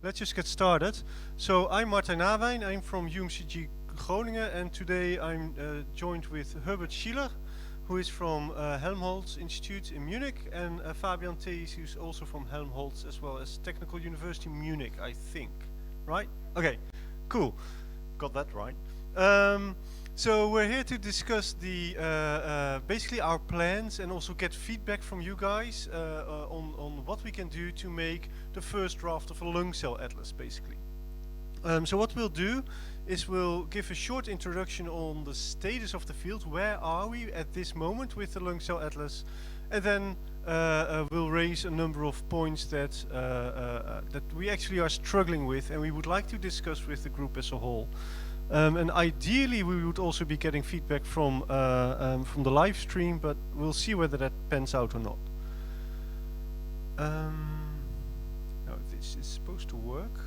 let's just get started. So I'm Martijn Nawijn, I'm from UMCG Groningen, and today I'm joined with Hebert Schiller, who is from Helmholtz Institute in Munich, and Fabian Theis, who's also from Helmholtz, as well as Technical University Munich, I think. Right? Okay, cool. Got that right. So we're here to discuss the basically our plans and also get feedback from you guys on what we can do to make the first draft of a lung cell atlas, basically. So what we'll do is we'll give a short introduction on the status of the field. Where are we at this moment with the lung cell atlas? And then we'll raise a number of points that that we actually are struggling with and we would like to discuss with the group as a whole. And ideally we would also be getting feedback from the live stream, but we'll see whether that pans out or not. Now this is supposed to work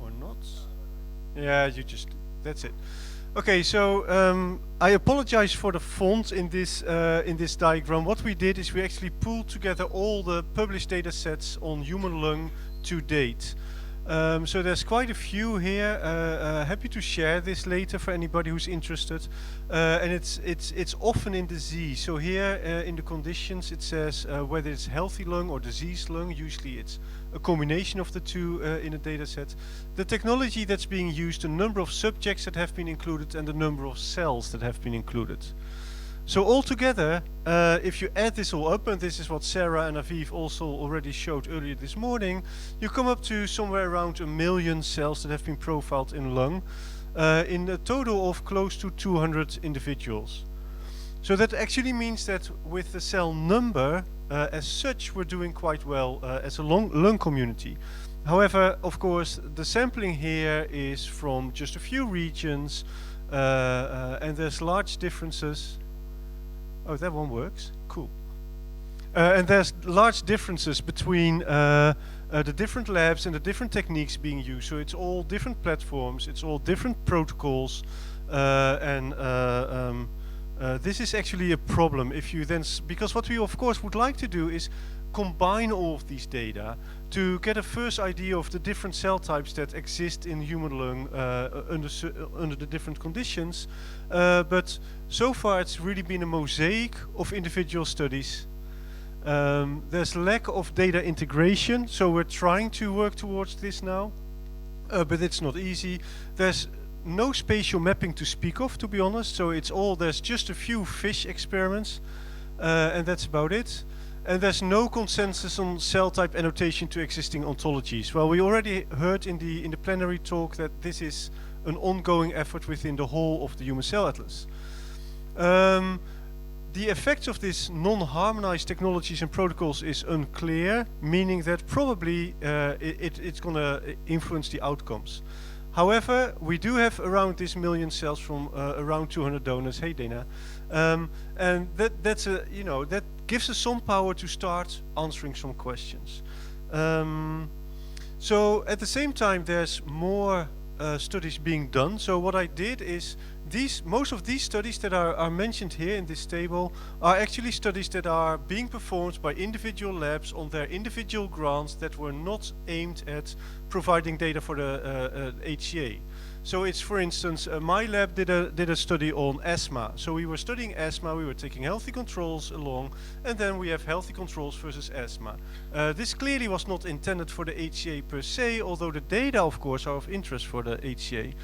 or not. Yeah, that's it. Okay, so I apologize for the font in this diagram. What we did is we actually pulled together all the published data sets on human lung to date. So there's quite a few here. Happy to share this later for anybody who's interested. And it's often in disease. So here in the conditions it says whether it's healthy lung or diseased lung. Usually it's a combination of the two in a data set. The technology that's being used, the number of subjects that have been included, and the number of cells that have been included. So altogether, if you add this all up, and this is what Sarah and Aviv also already showed earlier this morning, you come up to somewhere around 1 million cells that have been profiled in lung, in a total of close to 200 individuals. So that actually means that with the cell number, as such, we're doing quite well as a lung community. However, of course, the sampling here is from just a few regions, and there's large differences. Oh, that one works. Cool. And there's large differences between the different labs and the different techniques being used. So it's all different platforms, it's all different protocols, and this is actually a problem. If you then, because what we of course would like to do is combine all of these data to get a first idea of the different cell types that exist in human lung under the different conditions. But so far it's really been a mosaic of individual studies. There's lack of data integration, so we're trying to work towards this now, but it's not easy. There's no spatial mapping to speak of, to be honest, so it's all, there's just a few fish experiments, and that's about it. And there's no consensus on cell type annotation to existing ontologies. Well, we already heard in the plenary talk that this is an ongoing effort within the whole of the Human Cell Atlas. The effects of this non-harmonized technologies and protocols is unclear, meaning that probably it's going to influence the outcomes. However, we do have around this 1 million cells from around 200 donors. Hey, Dana. And that's a, you know, that gives us some power to start answering some questions. So at the same time, there's more studies being done. So what I did is most of these studies that are mentioned here in this table are actually studies that are being performed by individual labs on their individual grants that were not aimed at providing data for the HCA. So it's, for instance, my lab did a study on asthma. So we were studying asthma, we were taking healthy controls along, and then we have healthy controls versus asthma. This clearly was not intended for the HCA per se, although the data, of course, are of interest for the HCA.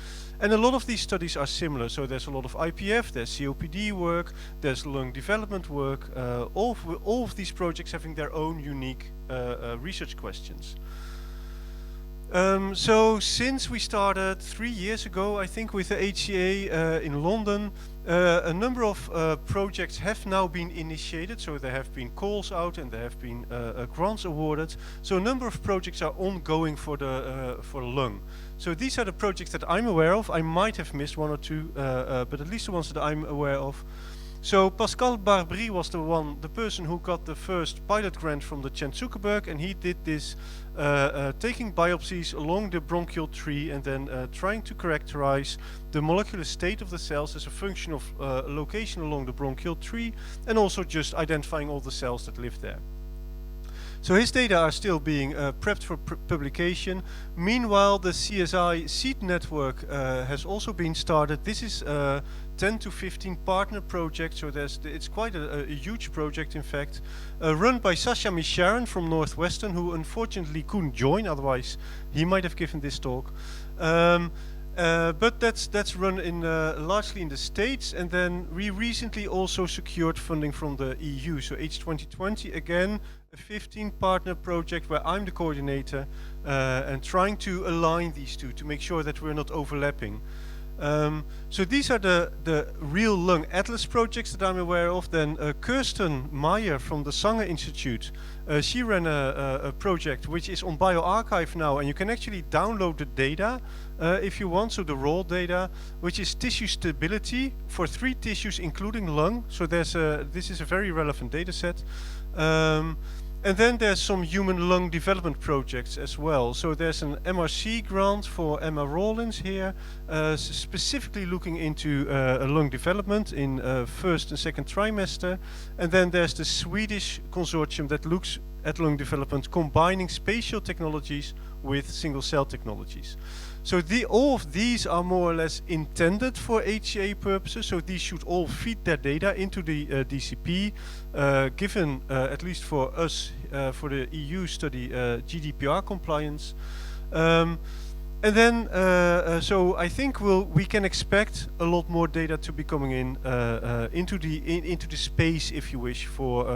And a lot of these studies are similar. So there's a lot of IPF, there's COPD work, there's lung development work, all of these projects having their own unique research questions. So since we started 3 years ago, I think, with the HCA in London, a number of projects have now been initiated. So there have been calls out and there have been grants awarded. So a number of projects are ongoing for lung. So these are the projects that I'm aware of. I might have missed one or two, but at least the ones that I'm aware of. So Pascal Barbry was the person who got the first pilot grant from the Chan Zuckerberg, and he did this taking biopsies along the bronchial tree and then trying to characterize the molecular state of the cells as a function of location along the bronchial tree, and also just identifying all the cells that live there. So his data are still being prepped for publication. Meanwhile, the CSI seed network has also been started. This is 10 to 15 partner projects, so it's quite a huge project, in fact, run by Sasha Misharan from Northwestern, who unfortunately couldn't join, otherwise he might have given this talk. But that's run in largely in the States, and then we recently also secured funding from the EU. So H2020, again, a 15 partner project where I'm the coordinator, and trying to align these two to make sure that we're not overlapping. So these are the real lung atlas projects that I'm aware of. Then Kirsten Meyer from the Sanger Institute, she ran a project which is on bioRxiv now, and you can actually download the data if you want, so the raw data, which is tissue stability for 3 tissues including lung. So this is a very relevant data set. And then there's some human lung development projects as well. So there's an MRC grant for Emma Rollins here, specifically looking into lung development in first and second trimester. And then there's the Swedish consortium that looks at lung development, combining spatial technologies with single cell technologies. So all of these are more or less intended for HCA purposes, so these should all feed their data into the DCP, given, at least for us, for the EU study, GDPR compliance. And then, so I think we can expect a lot more data to be coming in into the space, if you wish, for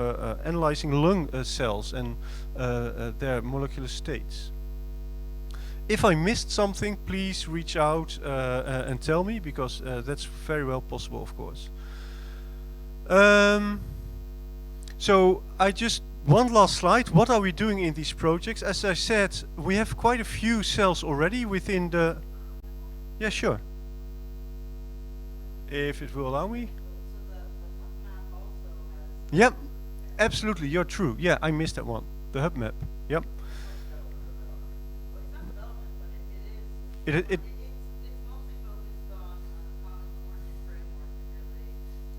analyzing lung cells and their molecular states. If I missed something, please reach out and tell me, because that's very well possible, of course. So one last slide. What are we doing in these projects? As I said, we have quite a few cells already within the... Yeah, sure. If it will allow me. So the hub map also has... Yep, absolutely, you're true. Yeah, I missed that one. The hub map, yep. It's mostly focused on a common coordinate framework, and really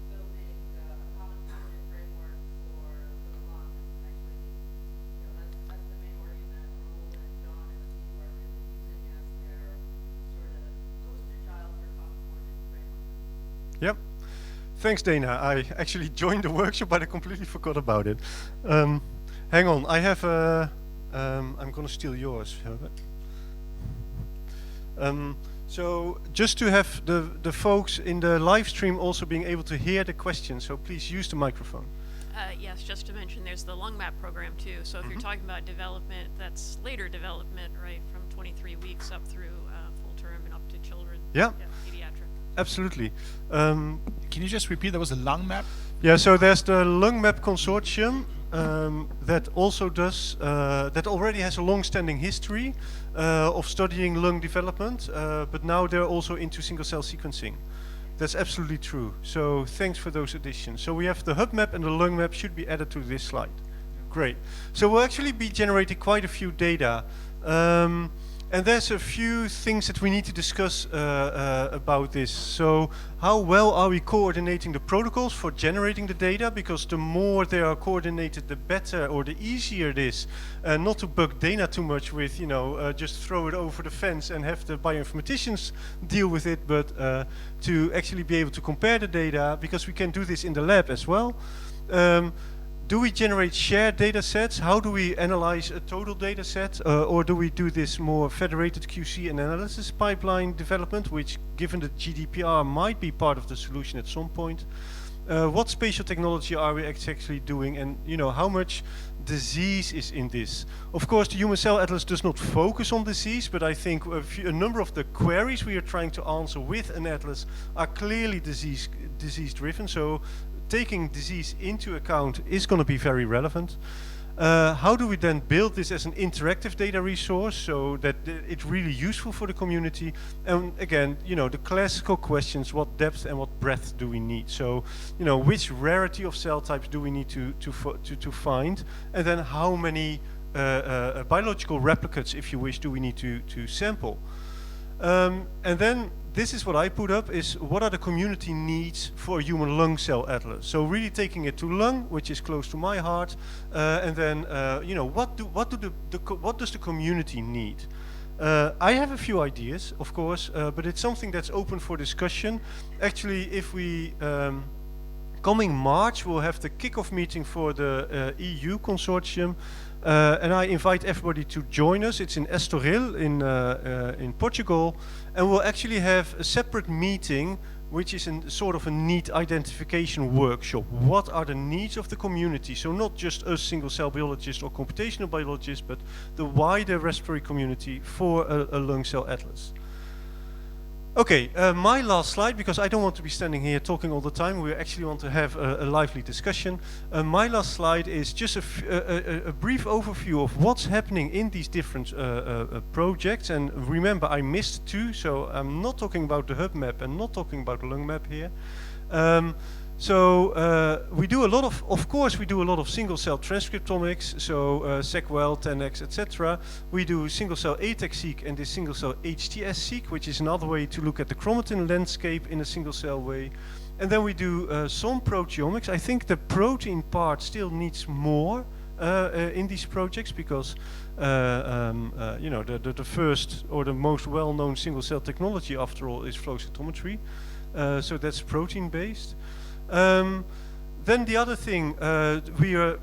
building a common coordinate framework for the lung. Actually, that's the main organ that Raoul and John and the team are really using as their sort of poster child for common coordinate framework. Yep. Thanks, Dana. I actually joined the workshop, but I completely forgot about it. Hang on, I have I'm gonna steal yours, Hebert. So just to have the folks in the live stream also being able to hear the questions, so please use the microphone. Yes, just to mention, there's the lung map program too. So if you're talking about development, that's later development, right, from 23 weeks up through full term and up to children. Yeah. Pediatric. Absolutely. Can you just repeat, that was a lung map? Yeah, so there's the Lung Map Consortium that also does, that already has a long-standing history of studying lung development, but now they're also into single-cell sequencing. That's absolutely true. So thanks for those additions. So we have the hub map and the lung map should be added to this slide. Great. So we'll actually be generating quite a few data. And there's a few things that we need to discuss about this. So how well are we coordinating the protocols for generating the data? Because the more they are coordinated, the better, or the easier it is. Not to bug Dana too much with, just throw it over the fence and have the bioinformaticians deal with it, but to actually be able to compare the data, because we can do this in the lab as well. Do we generate shared data sets? How do we analyze a total data set? Or do we do this more federated QC and analysis pipeline development, which, given the GDPR, might be part of the solution at some point? What spatial technology are we actually doing? And how much disease is in this? Of course, the Human Cell Atlas does not focus on disease, but I think a number of the queries we are trying to answer with an atlas are clearly disease-driven. So taking disease into account is going to be very relevant. How do we then build this as an interactive data resource so that it's really useful for the community? And again, the classical questions: what depth and what breadth do we need? So, which rarity of cell types do we need to find? And then how many biological replicates, if you wish, do we need to sample? And then this is what I put up, is what are the community needs for a human lung cell atlas? So really taking it to lung, which is close to my heart, and then what does the community need? I have a few ideas, of course, but it's something that's open for discussion. Actually, if we coming March, we'll have the kickoff meeting for the EU consortium, and I invite everybody to join us. It's in Estoril in Portugal, and we'll actually have a separate meeting, which is sort of a need identification workshop. What are the needs of the community? So not just us single-cell biologists or computational biologists, but the wider respiratory community for a lung cell atlas. Okay, my last slide, because I don't want to be standing here talking all the time. We actually want to have a lively discussion. My last slide is just a brief overview of what's happening in these different projects. And remember, I missed two, so I'm not talking about the hub map and not talking about the lung map here. We do a lot of course, we do a lot of single-cell transcriptomics, so seq-well, 10x, etc. We do single-cell ATAC-seq and this single-cell HTS-seq, which is another way to look at the chromatin landscape in a single-cell way. And then we do some proteomics. I think the protein part still needs more in these projects, because the first or the most well-known single-cell technology, after all, is flow cytometry. So that's protein-based. Then the other thing, we are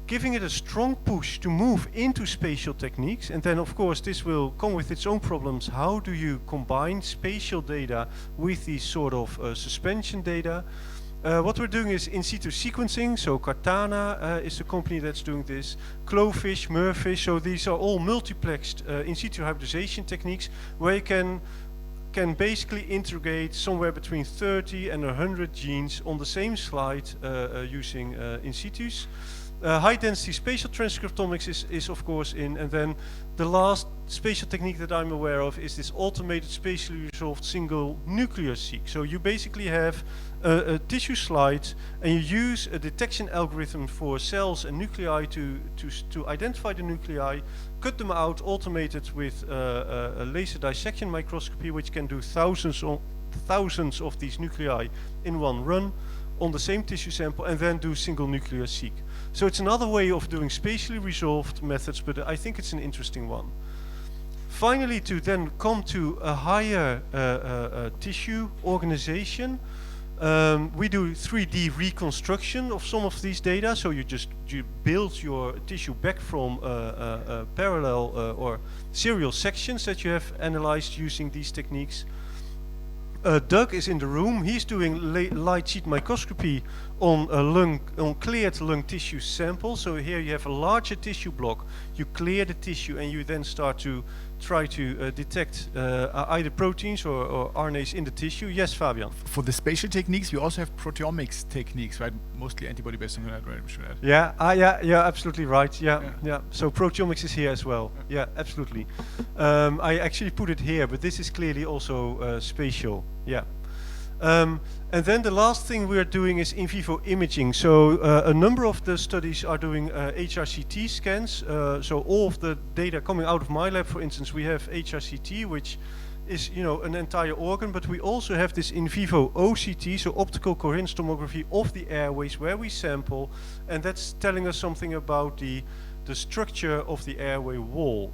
giving it a strong push to move into spatial techniques, and then of course this will come with its own problems. How do you combine spatial data with these sort of suspension data? What we're doing is in situ sequencing, so Cartana is the company that's doing this, Clowfish, Murfish, so these are all multiplexed in situ hybridization techniques where you can basically integrate somewhere between 30 and 100 genes on the same slide using in situs. High density spatial transcriptomics is of course in, and then the last spatial technique that I'm aware of is this automated spatially resolved single nuclear seq. So you basically have a tissue slide and you use a detection algorithm for cells and nuclei to identify the nuclei, cut them out, automate it with a laser dissection microscopy, which can do thousands of these nuclei in one run on the same tissue sample, and then do single nuclear seq. So it's another way of doing spatially resolved methods, but I think it's an interesting one. Finally, to then come to a higher tissue organization, we do 3D reconstruction of some of these data. So you build your tissue back from parallel or serial sections that you have analyzed using these techniques. Doug is in the room. He's doing light sheet microscopy on cleared lung tissue sample. So here you have a larger tissue block. You clear the tissue and you then start to try to detect either proteins or RNAs in the tissue. Yes, Fabian. For the spatial techniques, you also have proteomics techniques, right? Mostly antibody-based on that, right? Yeah, absolutely right. Yeah. So proteomics is here as well. Yeah, absolutely. I actually put it here, but this is clearly also spatial. Yeah. And then the last thing we are doing is in vivo imaging. So a number of the studies are doing HRCT scans. So all of the data coming out of my lab, for instance, we have HRCT, which is an entire organ, but we also have this in vivo OCT, so optical coherence tomography of the airways where we sample, and that's telling us something about the structure of the airway wall.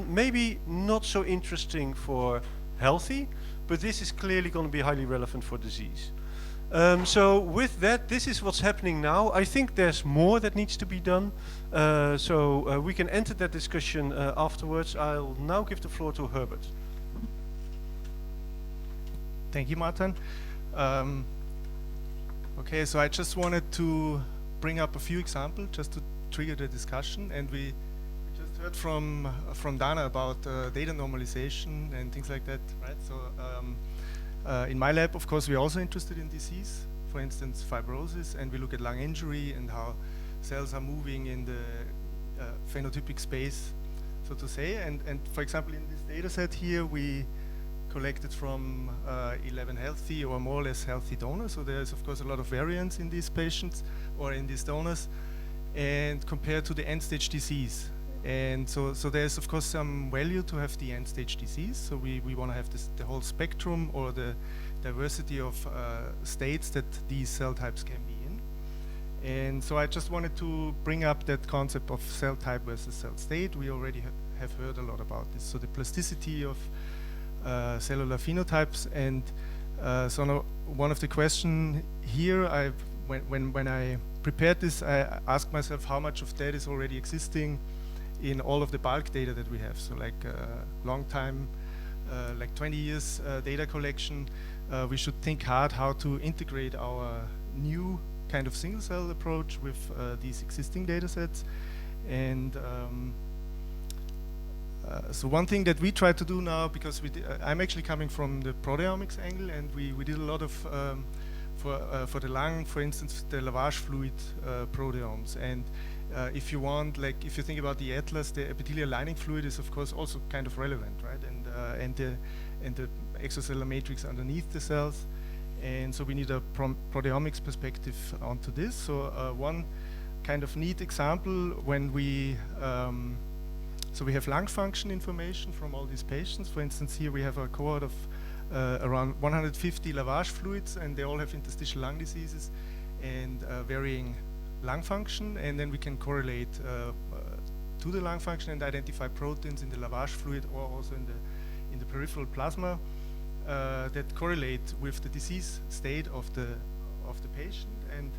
Maybe not so interesting for healthy, but this is clearly going to be highly relevant for disease. So with that, this is what's happening now. I think there's more that needs to be done. So we can enter that discussion afterwards. I'll now give the floor to Hebert. Thank you, Martijn. Okay, so I just wanted to bring up a few examples just to trigger the discussion, and we just heard from Dana about data normalization and things like that, right? So in my lab, of course, we're also interested in disease, for instance, fibrosis, and we look at lung injury and how cells are moving in the phenotypic space, so to say. And for example, in this data set here, we collected from 11 healthy or more or less healthy donors. So there's, of course, a lot of variance in these patients or in these donors, and compared to the end-stage disease. And so there's of course some value to have the end stage disease. So we want to have the whole spectrum or the diversity of states that these cell types can be in. And so I just wanted to bring up that concept of cell type versus cell state. We already have heard a lot about this. So the plasticity of cellular phenotypes. And so now one of the questions here, when I prepared this, I asked myself how much of that is already existing in all of the bulk data that we have. So like long time, like 20 years data collection, we should think hard how to integrate our new kind of single cell approach with these existing data sets. And so one thing that we try to do now, because I'm actually coming from the proteomics angle, and we did a lot of for the lung, for instance, the lavage fluid proteomes. And if you want, like, if you think about the atlas, the epithelial lining fluid is of course also kind of relevant, right? And the extracellular matrix underneath the cells. And so we need a proteomics perspective onto this. So one kind of neat example, when we so we have lung function information from all these patients. For instance, here we have a cohort of around 150 lavage fluids, and they all have interstitial lung diseases and varying lung function. And then we can correlate to the lung function and identify proteins in the lavage fluid or also in the peripheral plasma that correlate with the disease state of the patient. And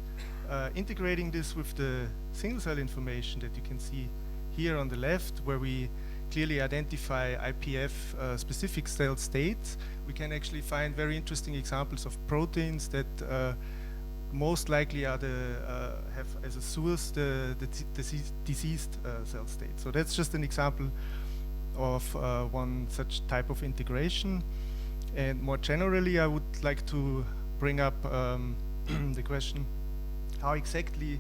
integrating this with the single cell information that you can see here on the left, where we clearly identify IPF specific cell states, we can actually find very interesting examples of proteins that most likely are have as a source the diseased cell state. So that's just an example of one such type of integration. And more generally, I would like to bring up the question how exactly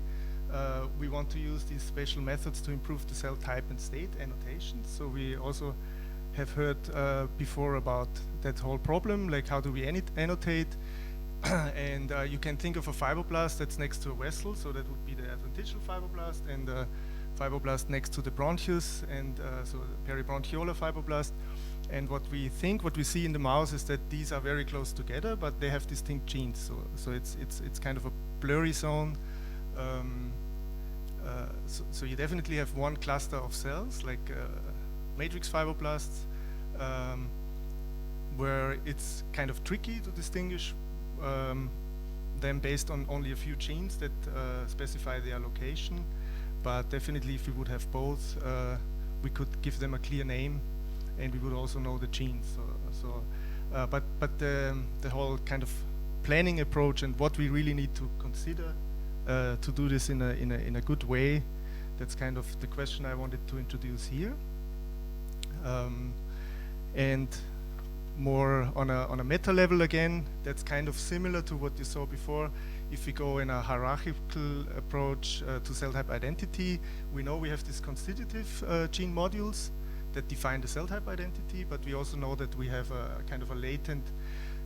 we want to use these spatial methods to improve the cell type and state annotations. So we also have heard before about that whole problem, like how do we annotate? And you can think of a fibroblast that's next to a vessel, so that would be the adventitial fibroblast, and the fibroblast next to the bronchus, and so the peribronchiolar fibroblast. And what we see in the mouse is that these are very close together, but they have distinct genes. So it's kind of a blurry zone. So you definitely have one cluster of cells, like matrix fibroblasts, where it's kind of tricky to distinguish them based on only a few genes that specify their location. But definitely, if we would have both, we could give them a clear name, and we would also know the genes. But the whole kind of planning approach and what we really need to consider to do this in a good way, that's kind of the question I wanted to introduce here. And more on a meta level again, that's kind of similar to what you saw before. If we go in a hierarchical approach to cell type identity, we know we have these constitutive gene modules that define the cell type identity, but we also know that we have a kind of a latent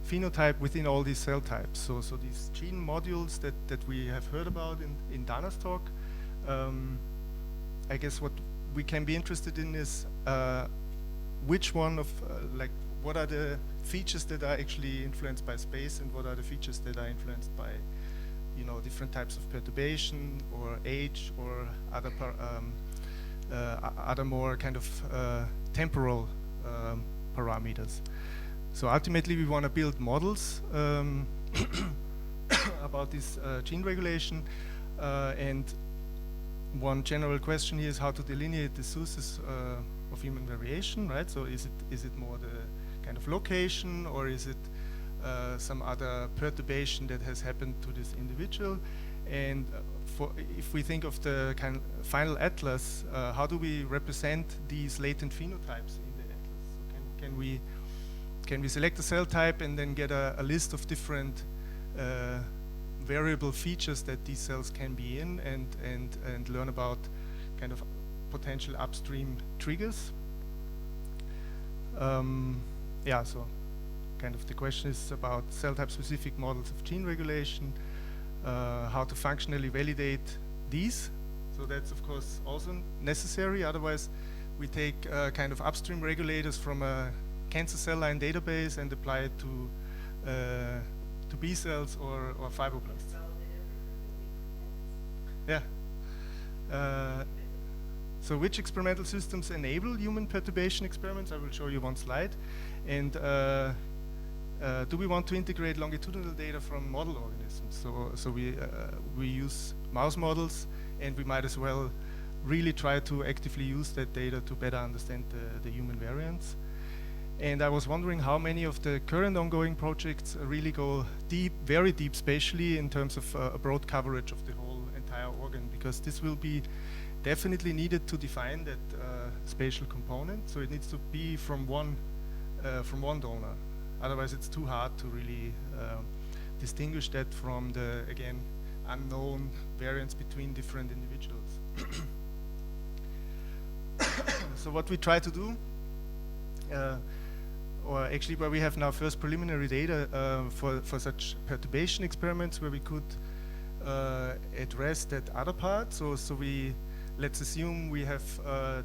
phenotype within all these cell types. So these gene modules that we have heard about in Dana's talk, I guess what we can be interested in is which one of, like, what are the features that are actually influenced by space, and what are the features that are influenced by, you know, different types of perturbation or age or other more kind of temporal parameters. So ultimately, we want to build models about this gene regulation, and one general question here is how to delineate the sources of human variation, right? So is it more the kind of location, or is it some other perturbation that has happened to this individual? And if we think of the kind of final atlas, how do we represent these latent phenotypes in the atlas? So can we select a cell type and then get a list of different variable features that these cells can be in, and learn about kind of potential upstream triggers? Yeah, so kind of the question is about cell type specific models of gene regulation, how to functionally validate these. So that's of course also necessary. Otherwise, we take kind of upstream regulators from a cancer cell line database and apply it to B cells or fibroblasts. Yeah. So which experimental systems enable human perturbation experiments? I will show you one slide. And do we want to integrate longitudinal data from model organisms? So we use mouse models, and we might as well really try to actively use that data to better understand the human variants. And I was wondering how many of the current ongoing projects really go deep, very deep spatially in terms of a broad coverage of the whole entire organ, because this will be definitely needed to define that spatial component. So it needs to be from one donor. Otherwise, it's too hard to really distinguish that from the, again, unknown variants between different individuals. So what we try to do, or actually where we have now first preliminary data for such perturbation experiments where we could address that other part. So let's assume we have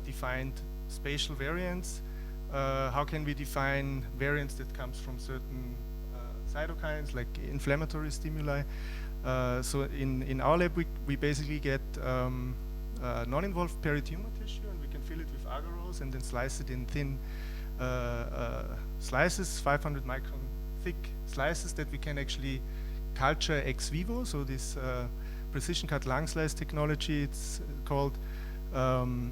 defined spatial variants. How can we define variants that comes from certain cytokines, like inflammatory stimuli? So in our lab, we basically get non-involved peritumor tissue, and we can fill it with agarose and then slice it in thin slices, 500 micron thick slices that we can actually culture ex vivo. So this precision cut lung slice technology, it's called,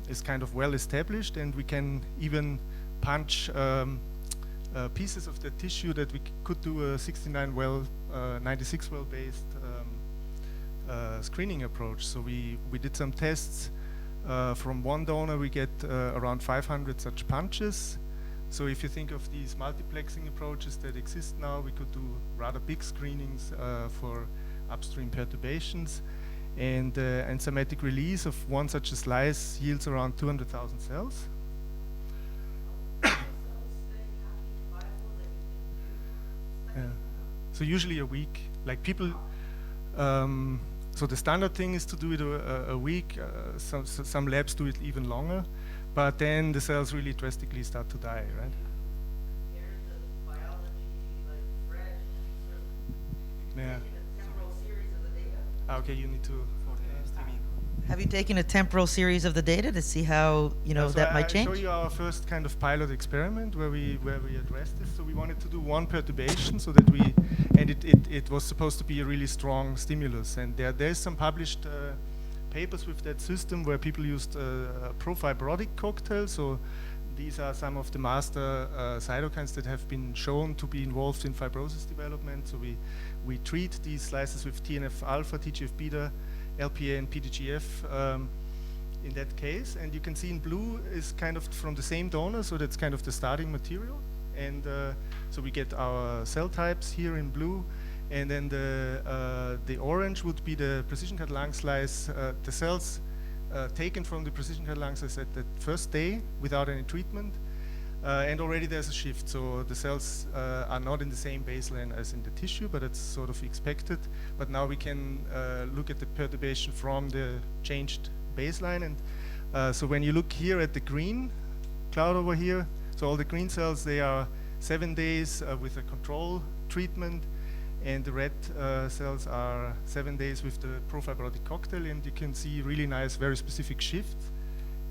is kind of well established, and we can even punch pieces of the tissue that we could do a 69 well, 96 well based screening approach. So we did some tests. From one donor we get around 500 such punches. So if you think of these multiplexing approaches that exist now, we could do rather big screenings for upstream perturbations. And enzymatic release of one such a slice yields around 200,000 cells. So usually a week. Like people, so the standard thing is to do it a week. Some labs do it even longer, but then the cells really drastically start to die, right? Yeah. Okay, you need to. Have you taken a temporal series of the data to see how So that might I change? show you our first kind of pilot experiment where we addressed this. So we wanted to do one perturbation, so that it was supposed to be a really strong stimulus. And there's some published papers with that system where people used a profibrotic cocktail. So these are some of the master cytokines that have been shown to be involved in fibrosis development. So we treat these slices with TNF alpha, TGF beta, LPA and PDGF in that case, and you can see in blue is kind of from the same donor, so that's kind of the starting material. And so we get our cell types here in blue, and then the orange would be the precision cut lung slice, the cells taken from the precision cut lung slice at the first day without any treatment. And already there's a shift, so the cells are not in the same baseline as in the tissue, but it's sort of expected. But now we can look at the perturbation from the changed baseline. And so when you look here at the green cloud over here, so all the green cells, they are 7 days with a control treatment, and the red cells are 7 days with the profibrotic cocktail, and you can see really nice, very specific shifts.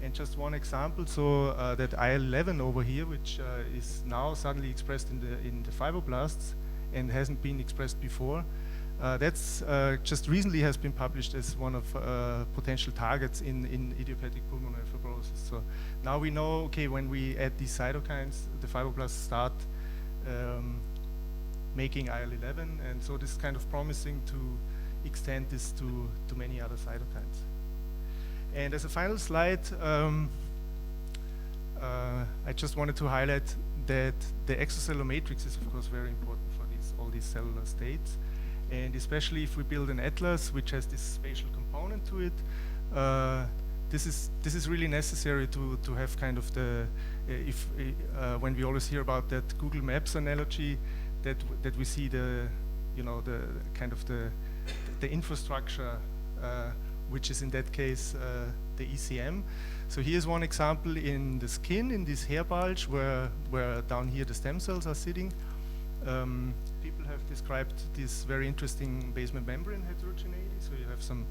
And just one example, so that IL-11 over here, which is now suddenly expressed in the fibroblasts and hasn't been expressed before, that's just recently has been published as one of potential targets in idiopathic pulmonary fibrosis. So now we know, okay, when we add these cytokines, the fibroblasts start making IL-11, and so this is kind of promising to extend this to many other cytokines. And as a final slide, I just wanted to highlight that the extracellular matrix is of course very important for all these cellular states, and especially if we build an atlas which has this spatial component to it, this is really necessary to have kind of the when we always hear about that Google Maps analogy, that we see the kind of the infrastructure which is in that case the ECM. So here's one example in the skin, in this hair bulge, where down here the stem cells are sitting. People have described this very interesting basement membrane heterogeneity. So you have some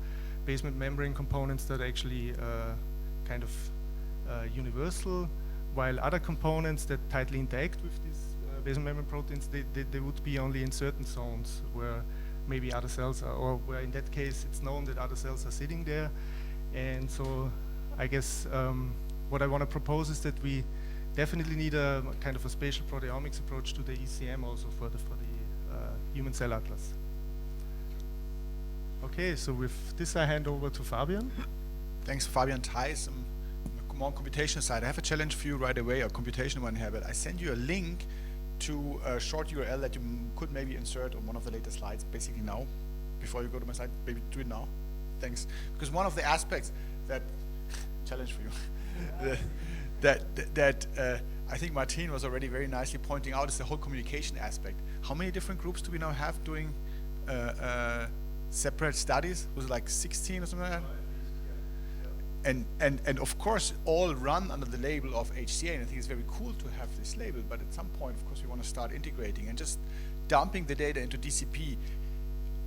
basement membrane components that are actually kind of universal, while other components that tightly interact with these basement membrane proteins, they would be only in certain zones where maybe other cells are, or where in that case it's known that other cells are sitting there. And so I guess what I want to propose is that we definitely need a kind of a spatial proteomics approach to the ECM also for the human cell atlas. Okay, so with this I hand over to Fabian. Thanks, Fabian. Theis. More on computation side, I have a challenge for you right away, a computation one, Hebert. I send you a link to a short URL that you could maybe insert on one of the later slides, basically now, before you go to my slide. Maybe do it now. Thanks. Because one of the aspects that, challenge for you, that I think Martijn was already very nicely pointing out is the whole communication aspect. How many different groups do we now have doing separate studies? Was it like 16 or something like that? And of course, all run under the label of HCA, and I think it's very cool to have this label, but at some point, of course, we want to start integrating and just dumping the data into DCP,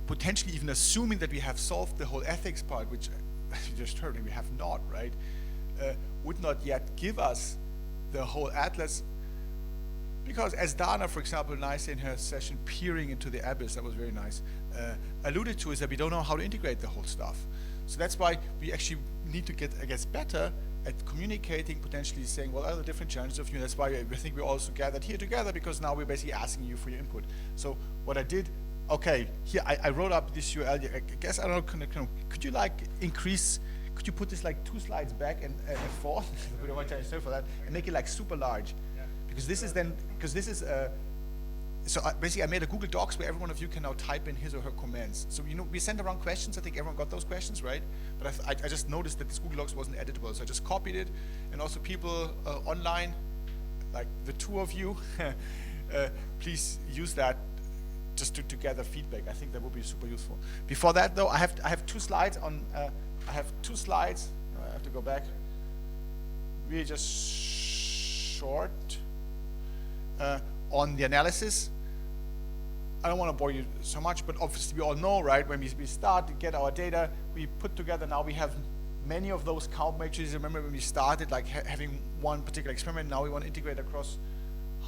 potentially even assuming that we have solved the whole ethics part, which you just heard, and we have not, right? Would not yet give us the whole atlas, because as Dana, for example, nicely in her session, peering into the abyss, that was very nice, alluded to, is that we don't know how to integrate the whole stuff. So that's why we actually need to get, I guess, better at communicating, potentially saying, what are the different challenges of you? That's why I think we also gathered here together, because now we're basically asking you for your input. So what I did, okay, here I wrote up this URL. I guess, I don't know, could you like increase, could you put this like 2 slides back and forth? We don't want to for that, and make it like super large. Yeah. Because this is then, because this is, so basically I made a Google Docs where every one of you can now type in his or her comments. So, you know, we sent around questions. I think everyone got those questions, right? But I just noticed that this Google Docs wasn't editable. So I just copied it. And also people online, like the 2 of you, please use that just to gather feedback. I think that would be super useful. Before that though, I have 2 slides on, I have 2 slides. I have to go back. Really just short on the analysis. I don't want to bore you so much, but obviously we all know, right, when we start to get our data, we put together, now we have many of those count matrices. Remember when we started, like having one particular experiment, now we want to integrate across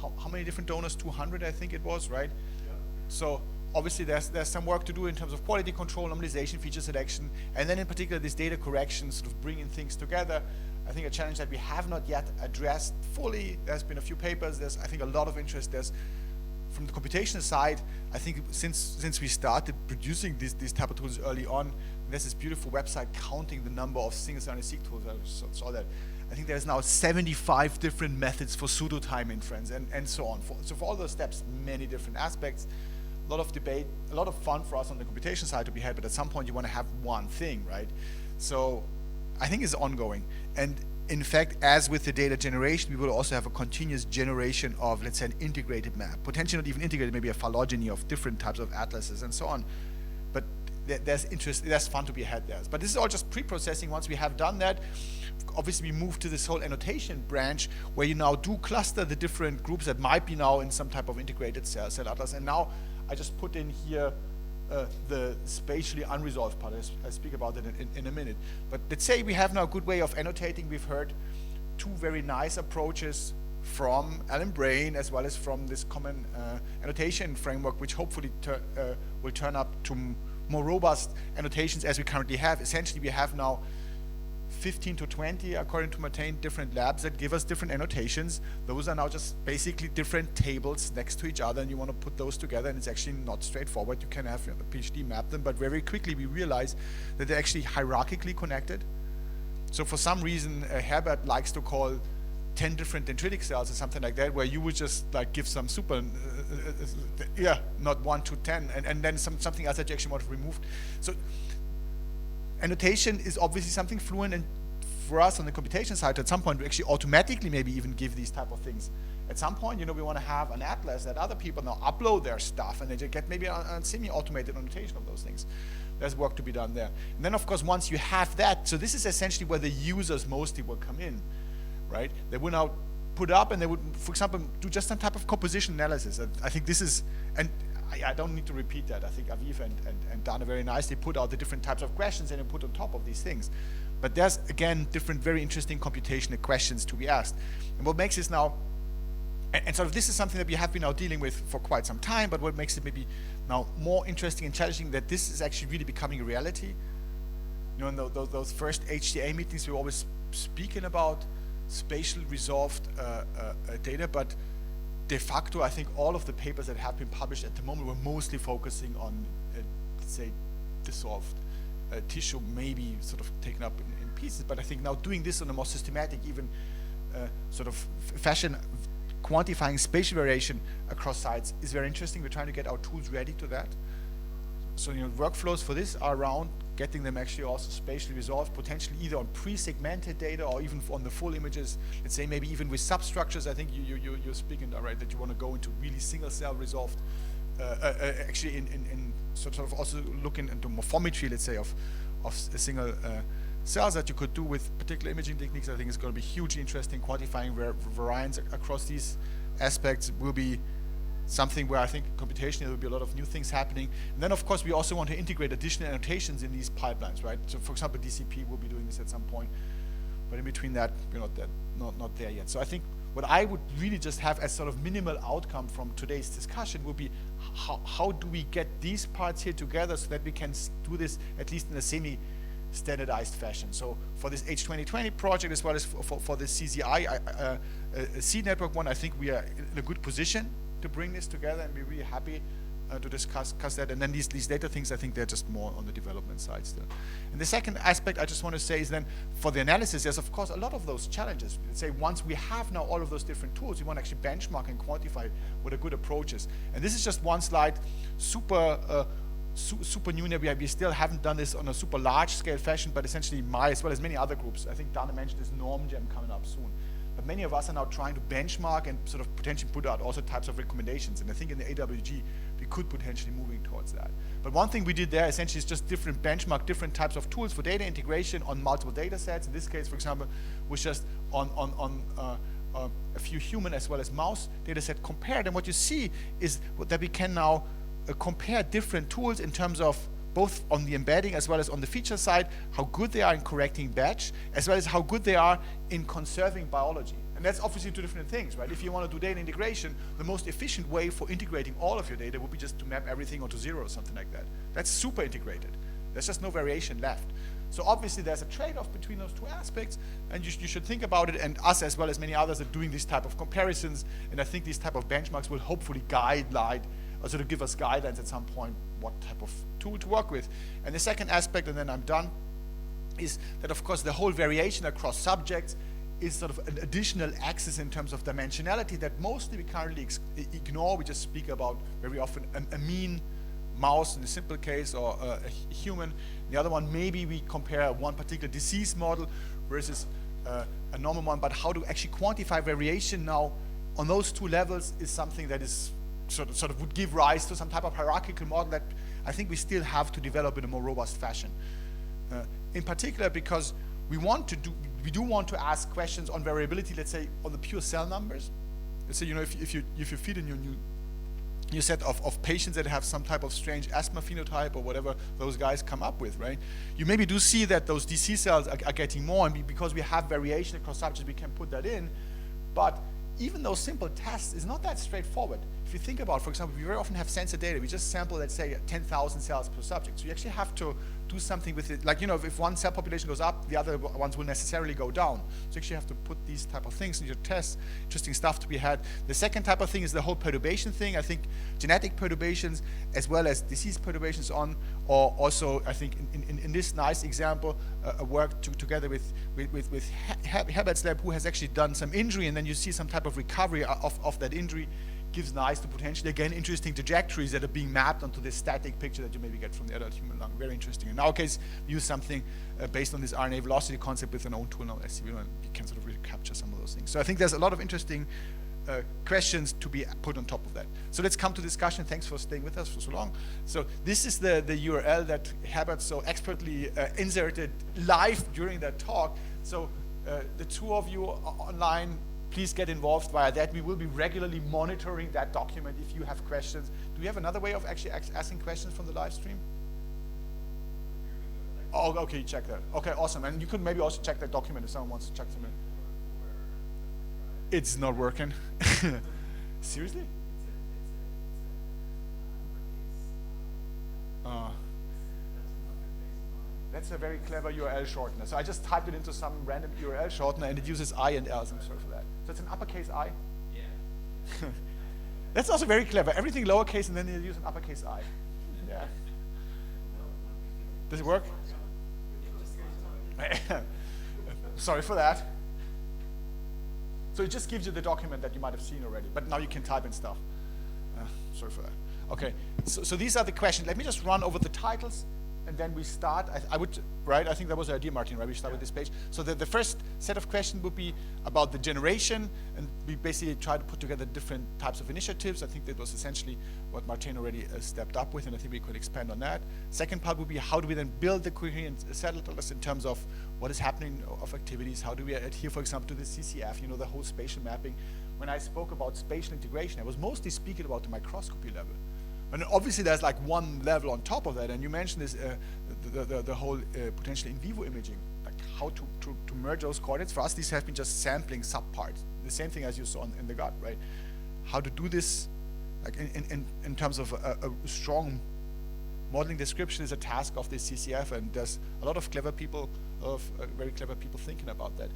how many different donors? 200, I think it was, right? Yeah. So obviously there's some work to do in terms of quality control, normalization, feature selection, and then in particular this data correction, sort of bringing things together. I think a challenge that we have not yet addressed fully. There's been a few papers. There's, I think, a lot of interest. There's, from the computational side, I think since we started producing these type of tools early on, there's this beautiful website counting the number of single-cell seq tools. I saw that. I think there's now 75 different methods for pseudo-time inference and so on. So for all those steps, many different aspects. A lot of debate, a lot of fun for us on the computation side to be had, but at some point you want to have one thing, right? So I think it's ongoing. And in fact, as with the data generation, we will also have a continuous generation of, let's say, an integrated map. Potentially not even integrated, maybe a phylogeny of different types of atlases and so on. But there's interest, there's fun to be had there. But this is all just pre-processing. Once we have done that, obviously we move to this whole annotation branch where you now do cluster the different groups that might be now in some type of integrated cell atlas. And now I just put in here the spatially unresolved part. I'll speak about it in a minute. But let's say we have now a good way of annotating. We've heard 2 very nice approaches from Alan Brain as well as from this common annotation framework, which hopefully will turn up to more robust annotations as we currently have. Essentially, we have now 15 to 20, according to Martijn, different labs that give us different annotations. Those are now just basically different tables next to each other, and you want to put those together, and it's actually not straightforward. You can have a PhD map them, but very quickly we realize that they're actually hierarchically connected. So for some reason, Hebert likes to call 10 different dendritic cells or something like that, where you would just like give some super, yeah, not 1 to 10, and then something else that you actually want to remove. So annotation is obviously something fluent, and for us on the computation side, at some point we actually automatically maybe even give these type of things At some point, we want to have an atlas that other people now upload their stuff, and they just get maybe a semi-automated annotation of those things. There's work to be done there. And then, of course, once you have that, so this is essentially where the users mostly will come in, right? They will now put up, and they would, for example, do just some type of composition analysis. I think this is, and I don't need to repeat that. I think Aviv and Dana very nicely put out the different types of questions and then put on top of these things. But there's, again, different very interesting computational questions to be asked. And what makes this now, and sort of this is something that we have been now dealing with for quite some time, but what makes it maybe now more interesting and challenging, that this is actually really becoming a reality. In those first HCA meetings, we were always speaking about spatial resolved data, but de facto, I think all of the papers that have been published at the moment were mostly focusing on, let's say, dissolved tissue, maybe sort of taken up in pieces. But I think now doing this on a more systematic, even sort of fashion, quantifying spatial variation across sites is very interesting. We're trying to get our tools ready to that. So workflows for this are around getting them actually also spatially resolved, potentially either on pre-segmented data or even on the full images. Let's say maybe even with substructures. I think you're speaking right that you want to go into really single cell resolved. Actually, in sort of also looking into morphometry, let's say, of a single cells that you could do with particular imaging techniques. I think it's going to be hugely interesting. Quantifying variance across these aspects will be something where I think computationally there will be a lot of new things happening. And then, of course, we also want to integrate additional annotations in these pipelines, right? So, for example, DCP will be doing this at some point, but in between that, we're not there yet. So I think what I would really just have as sort of minimal outcome from today's discussion would be how do we get these parts here together so that we can do this at least in a semi-standardized fashion. So for this H2020 project, as well as for the CZI seed network one, I think we are in a good position to bring this together, and we're really happy to discuss that. And then these data things, I think they're just more on the development side still. And the second aspect I just want to say is then for the analysis, there's of course a lot of those challenges. Let's say once we have now all of those different tools, we want to actually benchmark and quantify what a good approach is. And this is just one slide, super new. We still haven't done this on a super large scale fashion, but essentially as well as many other groups. I think Dana mentioned this norm gem coming up soon. But many of us are now trying to benchmark and sort of potentially put out also types of recommendations. And I think in the AWG, we could potentially moving towards that. But one thing we did there essentially is just benchmark different types of tools for data integration on multiple data sets. In this case, for example, was just on a few human as well as mouse data set compared. And what you see is that we can now compare different tools in terms of both on the embedding as well as on the feature side, how good they are in correcting batch, as well as how good they are in conserving biology. And that's obviously two different things, right? If you want to do data integration, the most efficient way for integrating all of your data would be just to map everything onto zero or something like that. That's super integrated. There's just no variation left. So obviously there's a trade-off between those two aspects, and you should think about it, and us as well as many others are doing these type of comparisons, and I think these type of benchmarks will hopefully also to give us guidelines at some point what type of tool to work with. And the second aspect, and then I'm done, is that of course the whole variation across subjects is sort of an additional axis in terms of dimensionality that mostly we currently ignore. We just speak about very often a mean mouse in the simple case, or a human. The other one, maybe we compare one particular disease model versus a normal one, but how to actually quantify variation now on those two levels is something that is sort of would give rise to some type of hierarchical model that I think we still have to develop in a more robust fashion. In particular, because we do want to ask questions on variability, let's say on the pure cell numbers. Let's say, if you feed in your new set of patients that have some type of strange asthma phenotype or whatever those guys come up with, right? You maybe do see that those DC cells are getting more, and because we have variation across subjects, we can put that in. But even those simple tests is not that straightforward. If you think about, for example, we very often have sensor data. We just sample, let's say, 10,000 cells per subject. So you actually have to do something with it. Like, if one cell population goes up, the other ones will necessarily go down. So you actually have to put these type of things in your tests. Interesting stuff to be had. The second type of thing is the whole perturbation thing. I think genetic perturbations as well as disease perturbations or also, I think, in this nice example, a work together with Hebert's lab, who has actually done some injury, and then you see some type of recovery of that injury, gives rise to potentially, again, interesting trajectories that are being mapped onto this static picture that you maybe get from the adult human lung. Very interesting. In our case, we use something based on this RNA velocity concept with an own tool now, SCV, and you can sort of really capture some of those things. So I think there's a lot of interesting questions to be put on top of that. So let's come to discussion. Thanks for staying with us for so long. So this is the URL that Hebert so expertly inserted live during that talk. So the two of you online, please get involved via that. We will be regularly monitoring that document if you have questions. Do we have another way of actually asking questions from the live stream? Oh, okay, check that. Okay, awesome. And you could maybe also check that document if someone wants to check something. It's not working. Seriously? That's a very clever URL shortener. So I just typed it into some random URL shortener and it uses I and L. So I'm sorry for that. So it's an uppercase I? Yeah. That's also very clever. Everything lowercase and then you use an uppercase I. Yeah. Does it work? Sorry for that. So it just gives you the document that you might have seen already, but now you can type in stuff. Sorry for that. Okay, so these are the questions. Let me just run over the titles, and then we start. I think that was the idea, Martin, right? We start with this page. So the first set of questions would be about the generation, and we basically try to put together different types of initiatives. I think that was essentially what Martijn already stepped up with, and I think we could expand on that. Second part would be how do we then build the coherent settlers in terms of what is happening of activities? How do we adhere, for example, to the CCF, the whole spatial mapping? When I spoke about spatial integration, I was mostly speaking about the microscopy level. And obviously there's like one level on top of that, and you mentioned this, the whole potentially in vivo imaging, like how to merge those coordinates. For us, these have been just sampling subparts, the same thing as you saw in the gut, right? How to do this, like in terms of a strong modeling description is a task of the CCF, and there's a lot of very clever people thinking about that.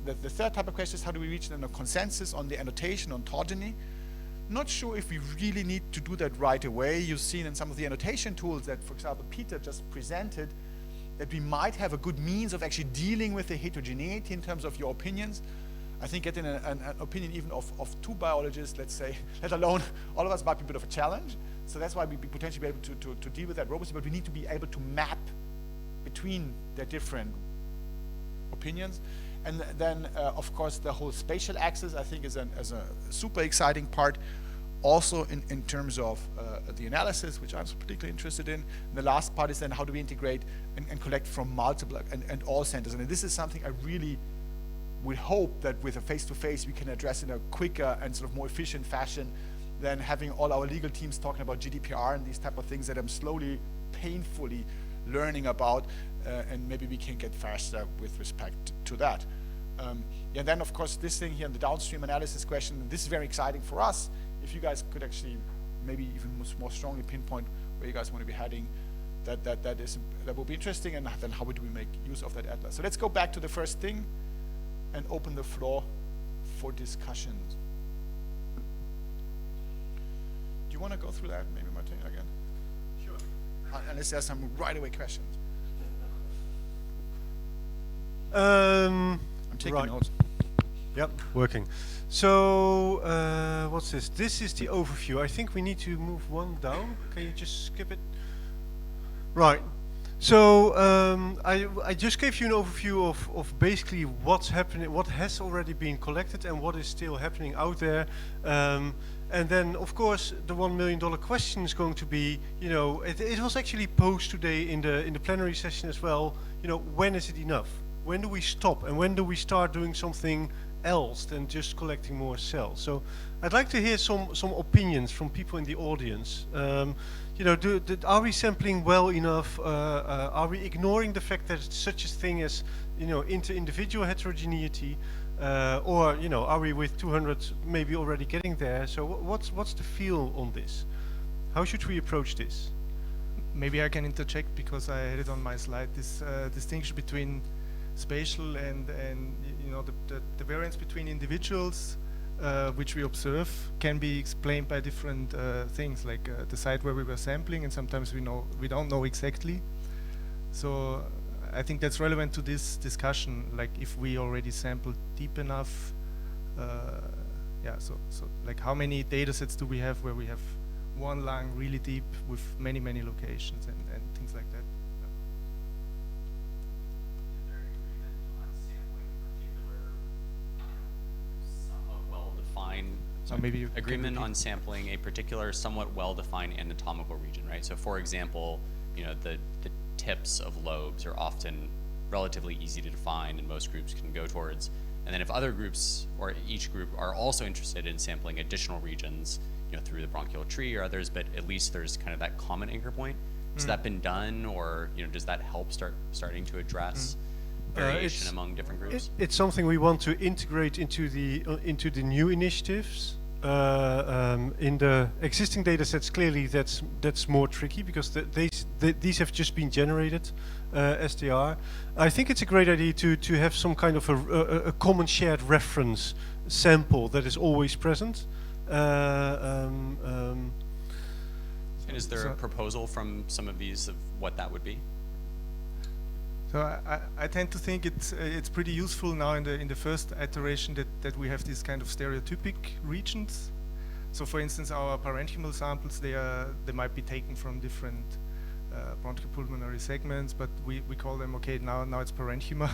The third type of question is how do we reach then a consensus on the annotation, ontogeny? Not sure if we really need to do that right away. You've seen in some of the annotation tools that, for example, Peter just presented, that we might have a good means of actually dealing with the heterogeneity in terms of your opinions. I think getting an opinion even of two biologists, let's say, let alone all of us, might be a bit of a challenge. So that's why we potentially be able to deal with that robustly, but we need to be able to map between the different opinions. And then, of course, the whole spatial axis, I think, is a super exciting part. Also, in terms of the analysis, which I'm particularly interested in. And the last part is then how do we integrate and collect from multiple and all centers. And this is something I really would hope that with a face-to-face we can address in a quicker and sort of more efficient fashion than having all our legal teams talking about GDPR and these type of things that I'm slowly, painfully learning about. And maybe we can get faster with respect to that. And then, of course, this thing here, the downstream analysis question, this is very exciting for us. If you guys could actually maybe even more strongly pinpoint where you guys want to be heading, that will be interesting, and then how do we make use of that atlas. So let's go back to the first thing and open the floor for discussions. Do you want to go through that, maybe, Martijn, again? Sure. Unless there's some right away questions. I'm taking notes. Yep, working. So, what's this? This is the overview. I think we need to move one down. Can you just skip it? Right. So, I just gave you an overview of basically what's happening, what has already been collected and what is still happening out there. And then, of course, the $1 million question is going to be, it was actually posed today in the plenary session as well. When is it enough? When do we stop, and when do we start doing something else than just collecting more cells? So I'd like to hear some opinions from people in the audience. Are we sampling well enough? Are we ignoring the fact that it's such a thing as inter-individual heterogeneity? Or are we with 200 maybe already getting there? So what's the feel on this? How should we approach this? Maybe I can interject because I had it on my slide. This distinction between spatial and the variance between individuals which we observe can be explained by different things, like the site where we were sampling, and sometimes we don't know exactly. So I think that's relevant to this discussion, like if we already sampled deep enough. So like how many data sets do we have where we have one lung really deep with many locations and things like that. maybe you can agreement repeat. on sampling a particular somewhat well-defined anatomical region, right? So for example, the tips of lobes are often relatively easy to define and most groups can go towards. And then if other groups or each group are also interested in sampling additional regions, through the bronchial tree or others, but at least there's kind of that common anchor point. Has that been done, or does that help starting to address variation among different groups? It's something we want to integrate into the new initiatives. In the existing data sets, clearly that's more tricky because these have just been generated as they are. I think it's a great idea to have some kind of a common shared reference sample that is always present. And is there a proposal from some of these of what that would be? So I tend to think it's pretty useful now in the first iteration that we have these kind of stereotypic regions. So for instance, our parenchymal samples, they might be taken from different bronchopulmonary segments, but we call them, okay, now it's parenchyma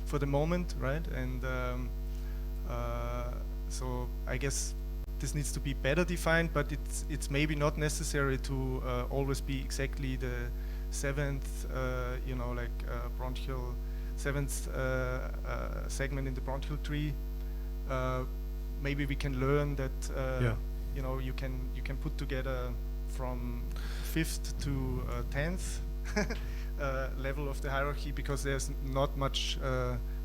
for the moment, right? And so I guess this needs to be better defined, but it's maybe not necessary to always be exactly the seventh, bronchial seventh segment in the bronchial tree. Maybe we can learn that you can put together from 5th to 10th level of the hierarchy because there's not much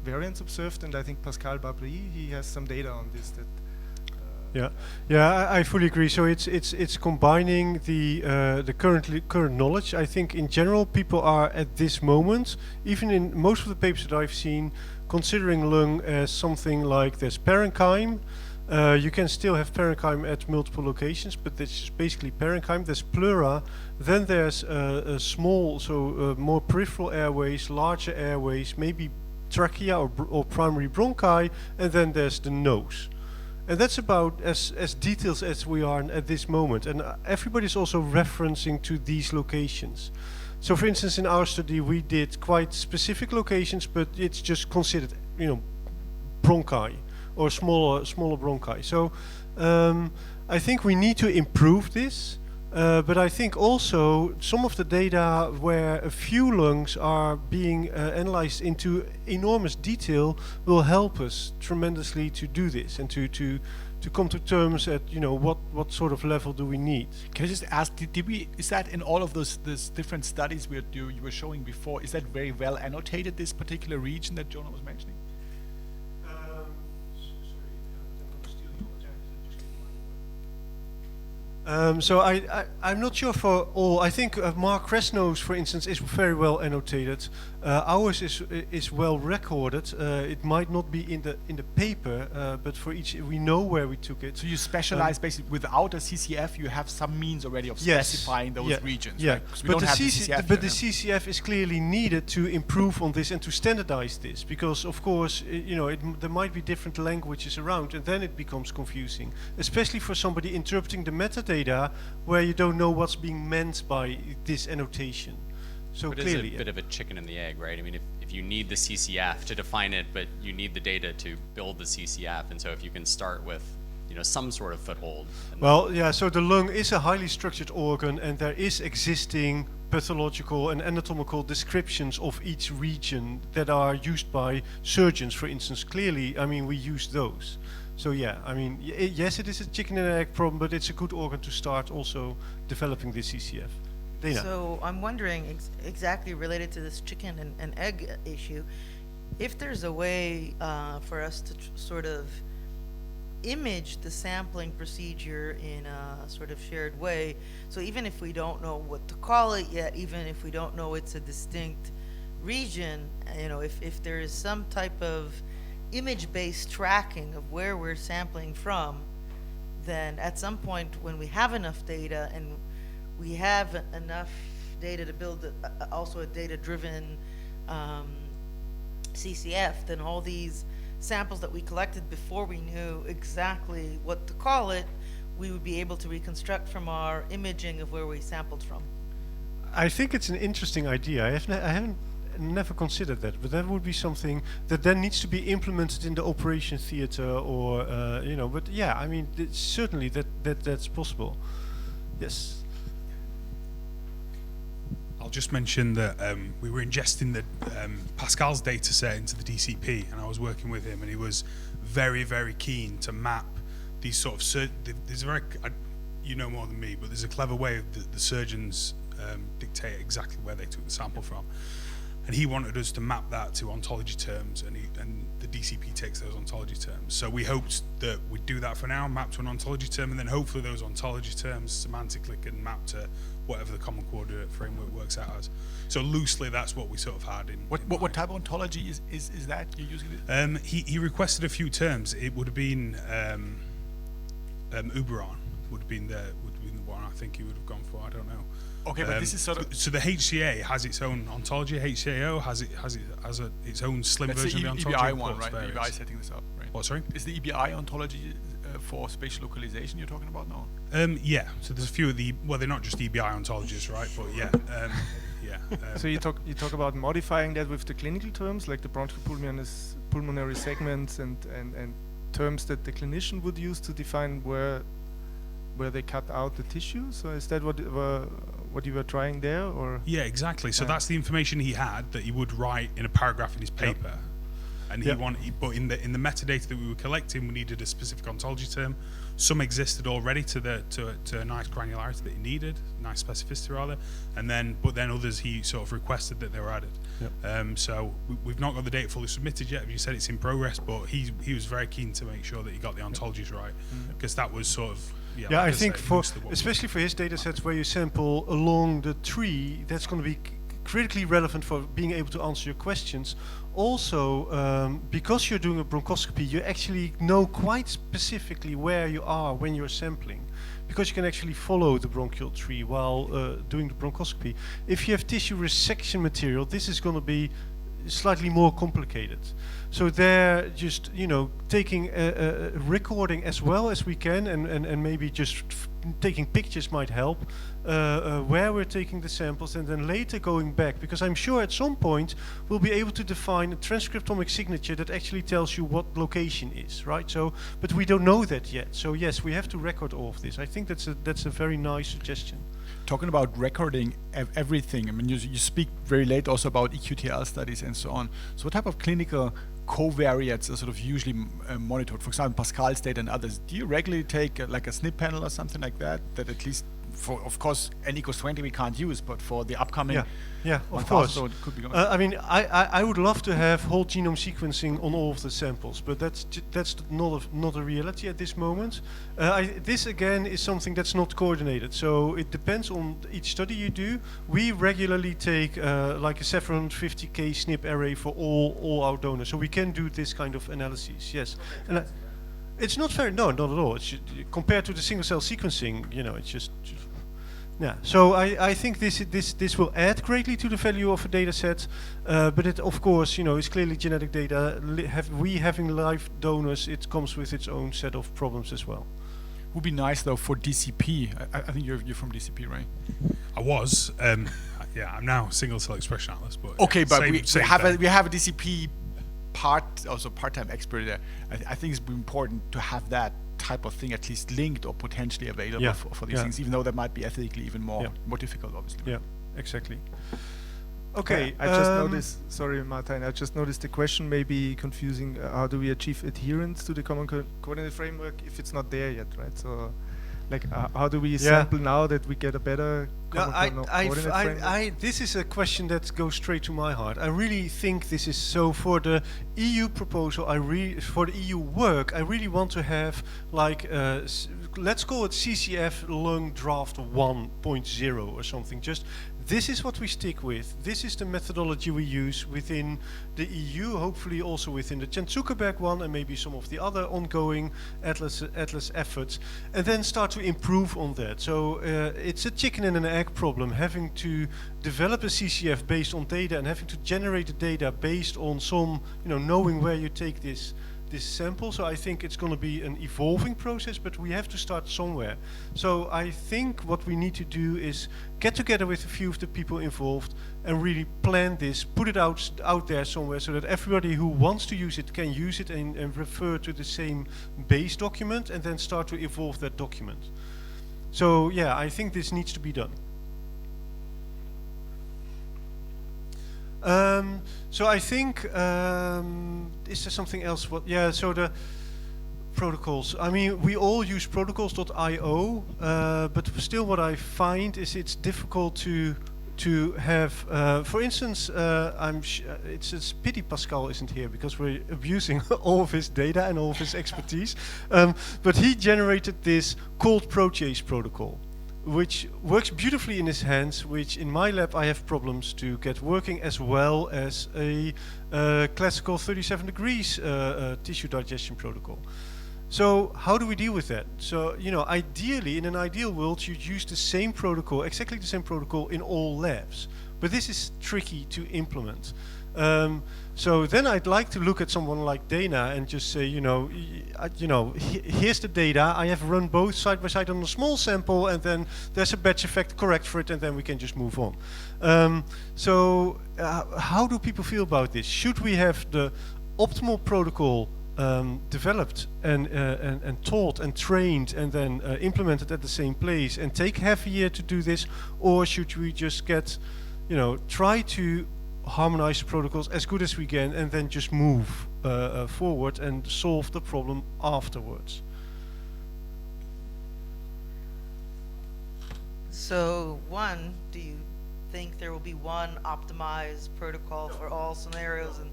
variance observed, and I think Pascal Babry, he has some data on this. That I fully agree. So it's combining the current knowledge. I think in general people are at this moment, even in most of the papers that I've seen, considering lung as something like there's parenchyma. You can still have parenchyma at multiple locations, but that's just basically parenchyma. There's pleura, then there's a small, more peripheral airways, larger airways, maybe trachea or primary bronchi, and then there's the nose. And that's about as detailed as we are at this moment. And everybody's also referencing to these locations. So for instance, in our study, we did quite specific locations, but it's just considered, bronchi or smaller bronchi. So I think we need to improve this. But I think also some of the data where a few lungs are being analyzed into enormous detail will help us tremendously to do this and to come to terms at what sort of level do we need. Can I just ask, is that in all of those different studies you were showing before, is that very well annotated, this particular region that Jonah was mentioning? So I'm not sure for all. I think Mark Resno's, for instance, is very well annotated. Ours is well recorded. It might not be in the paper, but for each we know where we took it. So you specialize basically without a CCF. You have some means already of specifying those regions. Yeah, right? 'Cause we but don't have the CCF here, the CCF is clearly needed to improve on this and to standardize this, because of course there might be different languages around, and then it becomes confusing, especially for somebody interpreting the metadata where you don't know what's being meant by this annotation. So but clearly, it's a bit of a chicken and the egg, right? I mean, if you need the CCF to define it, but you need the data to build the CCF, and so if you can start with some sort of foothold. Well, yeah. So the lung is a highly structured organ, and there is existing pathological and anatomical descriptions of each region that are used by surgeons, for instance. Clearly, I mean, we use those. So yeah, I mean, yes, it is a chicken and egg problem, but it's a good organ to start also developing the CCF. Dana. So I'm wondering, exactly related to this chicken and egg issue, if there's a way for us to sort of image the sampling procedure in a sort of shared way. So even if we don't know what to call it yet, even if we don't know it's a distinct region, if there is some type of image-based tracking of where we're sampling from, then at some point when we have enough data and we have enough data to build also a data-driven CCF, then all these samples that we collected before we knew exactly what to call it, we would be able to reconstruct from our imaging of where we sampled from. I think it's an interesting idea. I haven't never considered that, but that would be something that then needs to be implemented in the operation theater, or But yeah, I mean, certainly that's possible. Yes. I'll just mention that we were ingesting the Pascal's data set into the DCP, and I was working with him, and he was very, very keen to map these sort of there's a very you know more than me, but there's a clever way of the surgeons dictate exactly where they took the sample from, and he wanted us to map that to ontology terms, and the DCP takes those ontology terms. So we hoped that we'd do that for now, map to an ontology term, and then hopefully those ontology terms semantically can map to whatever the common coordinate framework works out as. So loosely, that's what we sort of had in. What type of ontology is that you're using? He requested a few terms. It would have been Uberon would have been the one I think he would have gone for. I don't know. Okay, but this is sort of. So the HCA has its own ontology. HCAO has its own slim That's version the of the ontology. EBI one, right? The EBI setting this up, right? What, sorry? Is the EBI ontology for spatial localization you're talking about now? Yeah. So there's a few of they're not just EBI ontologies, right? But yeah. So you talk about modifying that with the clinical terms, like the bronchopulmonary segments and terms that the clinician would use to define where they cut out the tissue. So is that what you were trying there, or? Yeah, exactly. So that's the information he had that he would write in a paragraph in his paper. And but in the metadata that we were collecting, we needed a specific ontology term. Some existed already to a nice granularity that he needed, nice specificity rather, but then others he sort of requested that they were added. So we've not got the data fully submitted yet. You said it's in progress, but he was very keen to make sure that he got the ontologies right, because that was sort of. Yeah, I think especially for his data sets where you sample along the tree, that's going to be critically relevant for being able to answer your questions. Also, because you're doing a bronchoscopy, you actually know quite specifically where you are when you're sampling, because you can actually follow the bronchial tree while doing the bronchoscopy. If you have tissue resection material, this is going to be slightly more complicated. So they're just, taking a recording as well as we can, and maybe just taking pictures might help, where we're taking the samples, and then later going back, because I'm sure at some point we'll be able to define a transcriptomic signature that actually tells you what location is, right? So, but we don't know that yet. So yes, we have to record all of this. I think that's a very nice suggestion. Talking about recording everything, I mean, you speak very late also about EQTL studies and so on. So what type of clinical covariates are sort of usually monitored? For example, Pascal's data and others. Do you regularly take like a SNP panel or something like that at least, for, of course, N equals 20 we can't use, but for the upcoming of course. So it could be going. I mean, I would love to have whole genome sequencing on all of the samples, but that's not a reality at this moment. This again is something that's not coordinated, so it depends on each study you do. We regularly take like a 750K SNP array for all our donors, so we can do this kind of analysis. Yes, and it's not very not at all. It's compared to the single cell sequencing, it's just. Yeah, so I think this will add greatly to the value of a data set, but it of course is clearly genetic data. Having live donors, it comes with its own set of problems as well. Would be nice though for DCP. I think you're from DCP, right? I was. Yeah, I'm now single cell expression analyst. But okay, but we have a DCP part-time expert there. I think it's important to have that type of thing at least linked or potentially available for these things, even though that might be ethically even more difficult, obviously. Yeah, exactly. Okay, I just noticed, sorry Martijn, I just noticed the question may be confusing. How do we achieve adherence to the common coordinate framework if it's not there yet, right? So, like, how do we sample now that we get a better common coordinate framework? This is a question that goes straight to my heart. I really think this is so for the EU proposal. For the EU work, I really want to have like let's call it CCF lung draft 1.0 or something. Just this is what we stick with. This is the methodology we use within the EU, hopefully also within the Jan Zuckerberg one and maybe some of the other ongoing Atlas efforts, and then start to improve on that. So it's a chicken and an egg problem, having to develop a CCF based on data and having to generate the data based on some, knowing where you take this this sample. So I think it's going to be an evolving process, but we have to start somewhere. So I think what we need to do is get together with a few of the people involved and really plan this, put it out there somewhere so that everybody who wants to use it can use it and refer to the same base document and then start to evolve that document. So yeah, I think this needs to be done. So I think, is there something else? So the protocols. I mean, we all use protocols.io, but still what I find is it's difficult to have, for instance, it's a pity Pascal isn't here because we're abusing all of his data and all of his expertise. But he generated this cold protease protocol, which works beautifully in his hands, which in my lab I have problems to get working as well as a classical 37 degrees tissue digestion protocol. So how do we deal with that? So, ideally, in an ideal world, you'd use the same protocol, exactly the same protocol in all labs. But this is tricky to implement. So then I'd like to look at someone like Dana and just say, here's the data. I have run both side by side on a small sample, and then there's a batch effect, correct for it, and then we can just move on. How do people feel about this? Should we have the optimal protocol developed and taught and trained and then implemented at the same place and take half a year to do this, or should we just get, try to harmonize the protocols as good as we can and then just move forward and solve the problem afterwards? So one, do you think there will be one optimized protocol for all scenarios and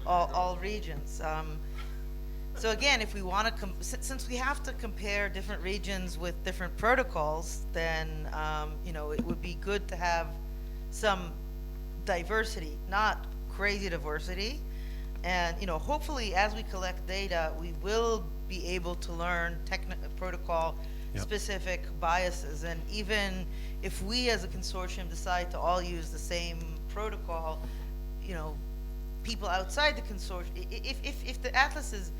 all regions? So again, if we want to, since we have to compare different regions with different protocols, then it would be good to have some diversity, not crazy diversity. And hopefully, as we collect data, we will be able to learn protocol specific biases. And even if we as a consortium decide to all use the same protocol, people outside the consortium, if the atlas is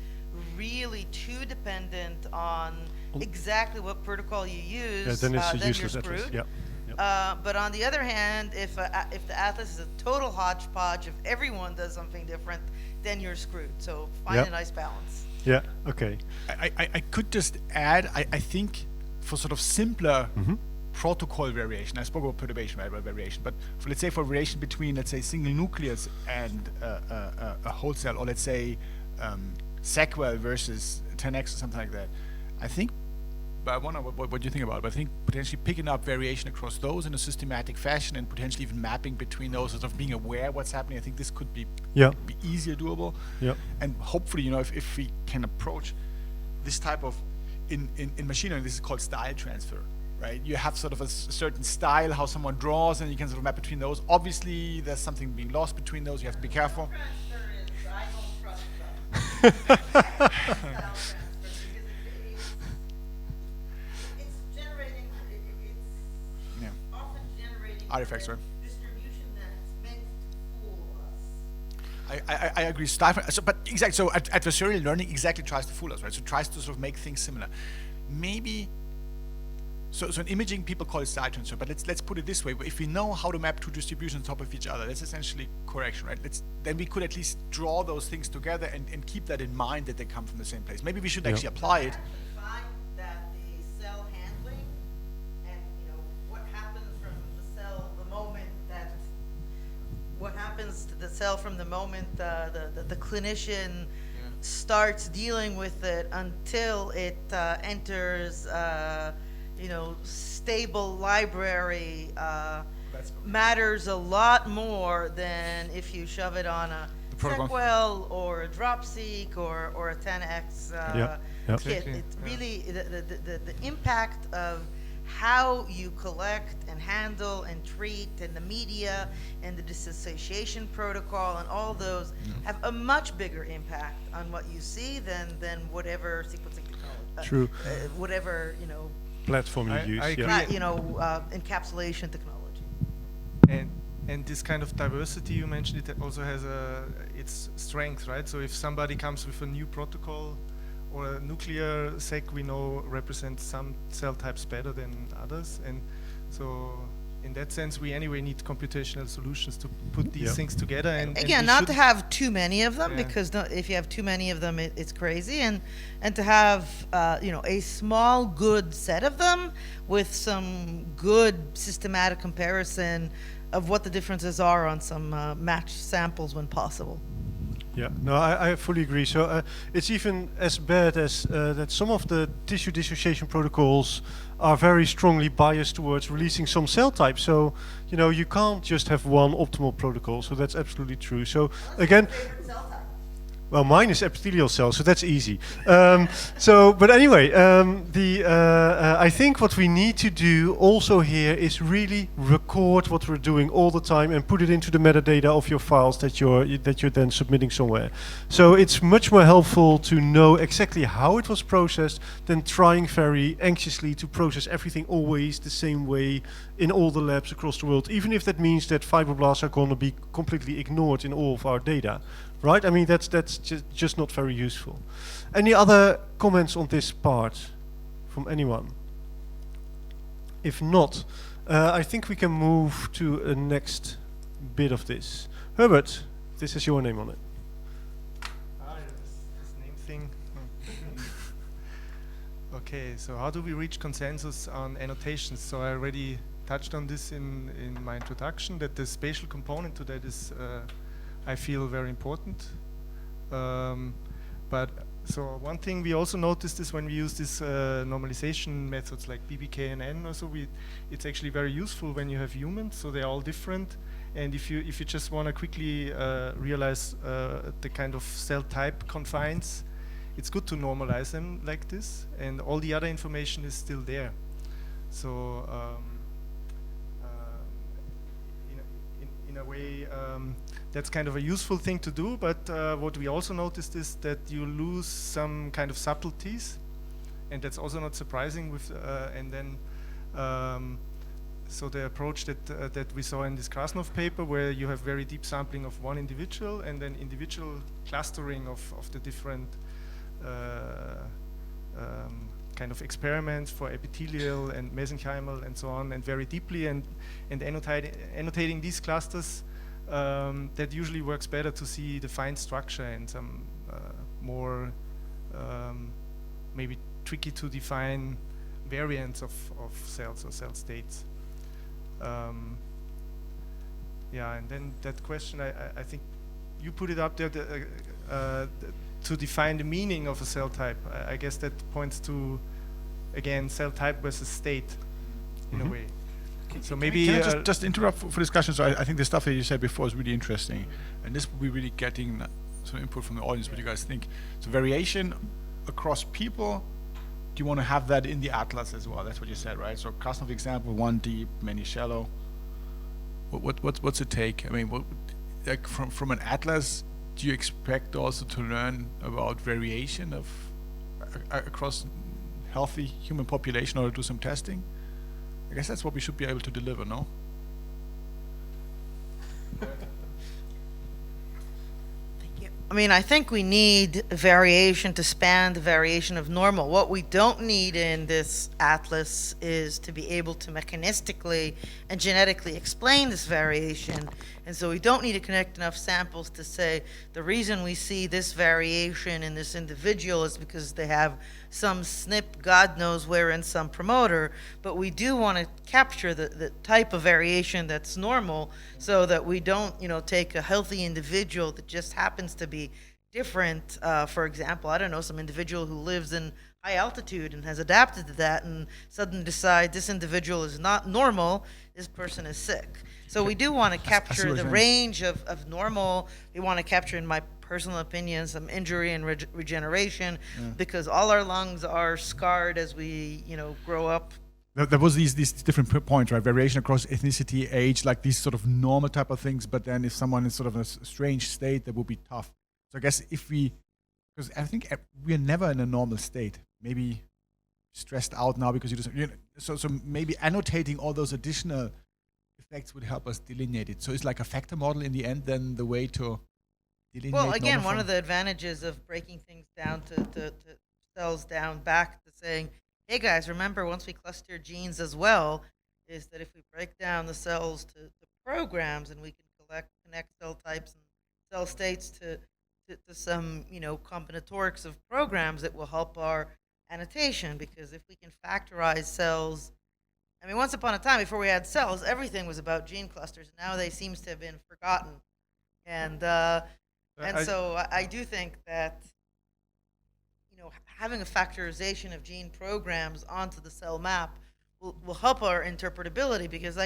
really too dependent on exactly what protocol you use, then it's then useless you're screwed. atlas. Yep. But on the other hand, if the atlas is a total hodgepodge, if everyone does something different, then you're screwed. So find a nice balance. Yeah, okay. I could just add, I think for sort of simpler protocol variation, I spoke about perturbation variation, but for, let's say, for variation between, let's say, single nucleus and a whole cell, or let's say Sequel versus 10x or something like that, I think, but I wonder what you think about it, but I think potentially picking up variation across those in a systematic fashion and potentially even mapping between those, sort of being aware of what's happening, I think this could be easier doable. Yeah. And hopefully, if we can approach this type of, in machine learning, this is called style transfer, right? You have sort of a certain style, how someone draws, and you can sort of map between those. Obviously, there's something being lost between those, you have to be careful. Artifacts, right? Distribution that's meant to fool us. I agree. But exactly. So adversarial learning exactly tries to fool us, right? So it tries to sort of make things similar. Maybe. So in imaging, people call it style transfer. But let's put it this way: if we know how to map two distributions on top of each other, that's essentially correction, right? Then we could at least draw those things together and keep that in mind that they come from the same place. Maybe we should actually apply it. Find that the cell handling and what happens from the cell the cell from the moment the clinician starts dealing with it until it enters stable library matters a lot more than if you shove it on a Sequel or a Dropseq or a 10x kit. It's really the impact of how you collect and handle and treat and the media and the dissociation protocol and all those have a much bigger impact on what you see than whatever sequencing technology. True. Whatever platform you use. I agree. Encapsulation technology. And this kind of diversity you mentioned, it also has it its strength, right? So if somebody comes with a new protocol or a nuclear sec, we know represents some cell types better than others, and so in that sense, we anyway need computational solutions to put these things together. And Again, we not to shouldn't- have too many of them, Yeah. because if you have too many of them, it's crazy. And to have a small good set of them with some good systematic comparison of what the differences are on some matched samples when possible. Yeah, no, I fully agree. So it's even as bad as that some of the tissue dissociation protocols are very strongly biased towards releasing some cell types. So, you can't just have one optimal protocol. So that's absolutely true. So again, well, mine is epithelial cells, so that's easy. But anyway, I think what we need to do also here is really record what we're doing all the time and put it into the metadata of your files that you're then submitting somewhere. So it's much more helpful to know exactly how it was processed than trying very anxiously to process everything always the same way in all the labs across the world, even if that means that fibroblasts are going to be completely ignored in all of our data. Right? I mean, that's just not very useful. Any other comments on this part from anyone? If not, I think we can move to a next bit of this. Herbert, this has your name on it. This name thing. Okay, so how do we reach consensus on annotations? So I already touched on this in my introduction, that the spatial component to that is I feel very important. But so one thing we also noticed is when we use these normalization methods like BBK and N, also it's actually very useful when you have humans, so they're all different. And if you just want to quickly realize the kind of cell type confines, it's good to normalize them like this, and all the other information is still there. So in a way, that's kind of a useful thing to do, but what we also noticed is that you lose some kind of subtleties, and that's also not surprising with and then so the approach that we saw in this Krasnov paper, where you have very deep sampling of one individual and then individual clustering of the different kind of experiments for epithelial and mesenchymal and so on, and very deeply, and annotating these clusters, that usually works better to see the fine structure and some more maybe tricky to define variants of cells or cell states. Yeah, and then that question, I think you put it up there, to define the meaning of a cell type. I guess that points to, again, cell type versus state in a way. So maybe Can I just interrupt for discussion? So I think the stuff that you said before is really interesting, and this will be really getting some input from the audience. What you guys think? So variation across people. Do you want to have that in the atlas as well? That's what you said, right? So Krasnov example: one deep, many shallow. What's the take? I mean, like from an atlas, do you expect also to learn about variation of across healthy human population, or do some testing? I guess that's what we should be able to deliver, no? I mean, I think we need variation to span the variation of normal. What we don't need in this atlas is to be able to mechanistically and genetically explain this variation. And so we don't need to connect enough samples to say the reason we see this variation in this individual is because they have some SNP, God knows where, in some promoter. But we do want to capture the type of variation that's normal, so that we don't, take a healthy individual that just happens to be different. For example, I don't know, some individual who lives in high altitude and has adapted to that, and suddenly decide this individual is not normal, this person is sick. So we do want to capture the range of normal. We want to capture, in my personal opinion, some injury and regeneration, because all our lungs are scarred as we, grow up. There was these different points, right? Variation across ethnicity, age, like these sort of normal type of things. But then if someone is sort of in a strange state, that would be tough. So I guess because I think we are never in a normal state. Maybe stressed out now because so maybe annotating all those additional effects would help us delineate it. So it's like a factor model in the end, then the way to Well, again, one of the advantages of breaking things down to cells down back to saying, hey guys, remember once we cluster genes as well, is that if we break down the cells to programs and we can connect cell types and cell states to some, combinatorics of programs, it will help our annotation, because if we can factorize cells, I mean, once upon a time, before we had cells, everything was about gene clusters. Now they seems to have been forgotten. And so I do think that, having a factorization of gene programs onto the cell map will help our interpretability, because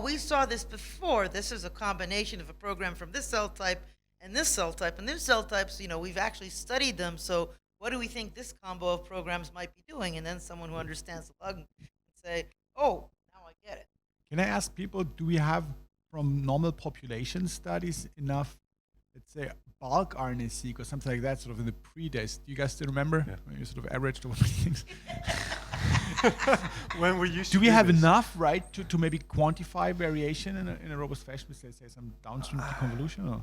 we saw this before. This is a combination of a program from this cell type and this cell type. And these cell types, we've actually studied them. So what do we think this combo of programs might be doing? And then someone who understands the bug can say, oh, now I get it. Can I ask people, do we have from normal population studies enough, let's say, bulk RNA-seq or something like that, sort of in the pre-days? Do you guys still remember when you sort of averaged over things? When we used Do to we do have this. enough, right, to maybe quantify variation in a robust fashion with, say some downstream deconvolution, or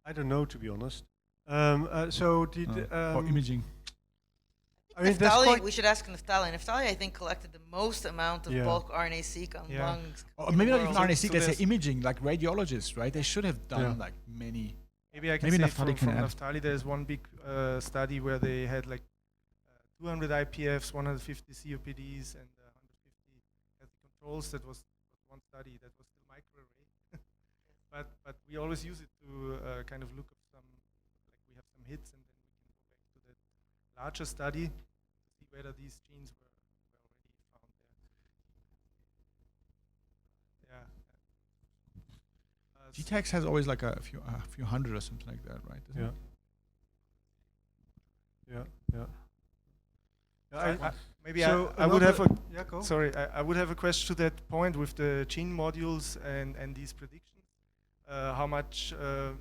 I don't know, to be honest. or imaging? I mean, that's Naftali, quite. we should ask Naftali. Naftali, I think, collected the most amount of bulk RNA-seq on lungs. Or in maybe the not even world. RNA-seq, So let's say there's- imaging, like radiologists, right? They should have done Yeah. like many. Maybe I can Maybe say Naftali from can add. Naftali, there's one big study where they had 200 IPFs, 150 COPDs, and 150 healthy controls. That was one study. That was still microarray. but we always use it to kind of look at some, we have some hits, and then we can go back to that larger study to see whether these genes were already found there. Yeah. GTEx has always like a few hundred or something like that, right? Doesn't Yeah. it? Yeah. Maybe So I would have a go. sorry, I would have a question to that point with the gene modules and these predictions. How much you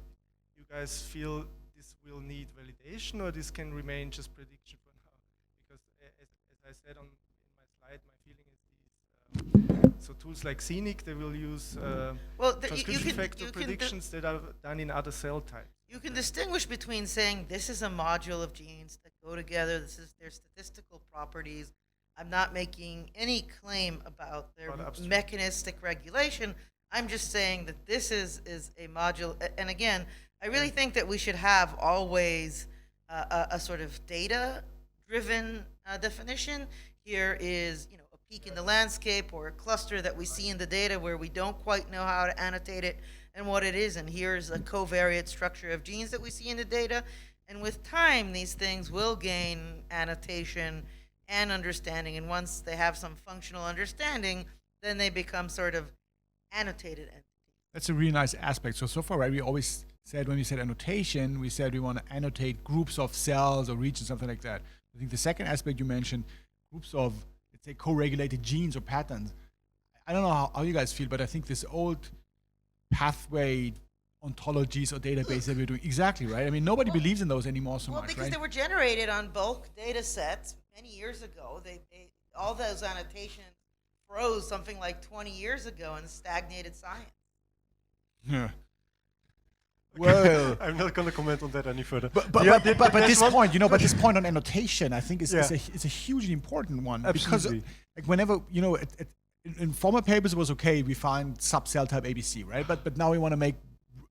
guys feel this will need validation, or this can remain just prediction for now? Because as I said in my slide, my feeling is these so tools like Scenic, they will use transcription factor predictions that are done in other cell types. You can distinguish between saying this is a module of genes that go together, this is their statistical properties. I'm not making any claim about their About upstream. mechanistic regulation. I'm just saying that this is a module. And again, I really think that we should have always a sort of data-driven definition. Here is, a peak in the landscape or a cluster that we see in the data where we don't quite know how to annotate it and what it is, and here's a covariate structure of genes that we see in the data. And with time, these things will gain annotation and understanding, and once they have some functional understanding, then they become sort of annotated entities. That's a really nice aspect. So far, right, we always said when we said annotation, we said we want to annotate groups of cells or regions, something like that. I think the second aspect you mentioned, groups of, let's say, co-regulated genes or patterns. I don't know how you guys feel, but I think this old pathway ontologies or databases that we're doing, exactly, right? I mean, nobody believes in those anymore so Well, much, because right? they were generated on bulk data sets many years ago. They all those annotations froze something like 20 years ago in stagnated science. Yeah. Well, I'm not going to comment on that any further. but there's this one- point, but this point on annotation, I think is Yeah. a hugely important one. Absolutely. Because like whenever, in former papers it was okay, we find sub-cell type ABC, right? But now we want to make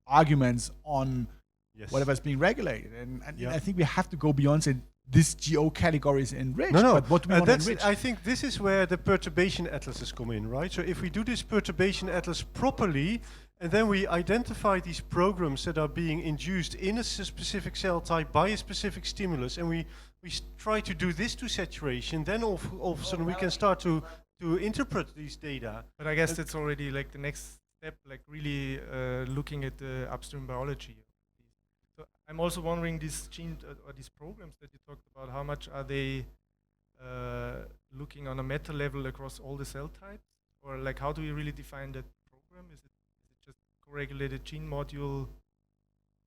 arguments on Yes. whatever's being regulated. And Yeah. I think we have to go beyond saying this GO category is enriched. No, But what do we want to enrich? I think this is where the perturbation atlases come in, right? So if we do this perturbation atlas properly, and then we identify these programs that are being induced in a specific cell type by a specific stimulus, and we try to do this to saturation, then all of a sudden we can start to interpret these data. But I guess that's already like the next step, like really looking at the upstream biology. So I'm also wondering these genes or these programs that you talked about, how much are they looking on a meta level across all the cell types? Or like how do we really define that program? Is it just co-regulated gene module?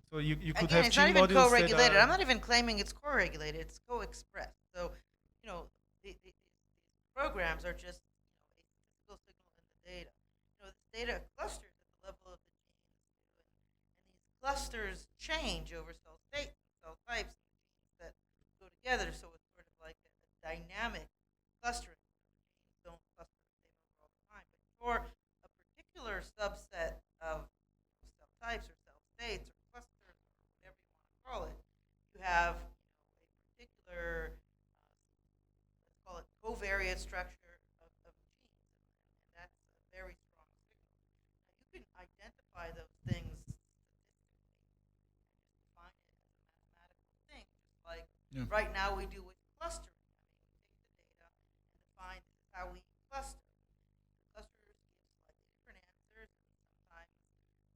So you could Again, have it's gene not even modules co-regulated. that I'm not even claiming it's co-regulated. It's co-expressed. So, the programs are just a statistical signal in the data. This data clusters at the level of the genes, and these clusters change over cell state and cell types and genes that go together, so it's sort of like a dynamic clustering. Genes don't cluster the same over all the time, but for a particular subset of cell types or cell states or clusters or whatever you want to call it, you have a particular, let's call it covariate structure of genes, and that's a very strong signal. Now you can identify those things statistically and just define it as a mathematical thing, just like right now we do with clustering. I mean, we take the data and define this is how we cluster. The clusters give slightly different answers, and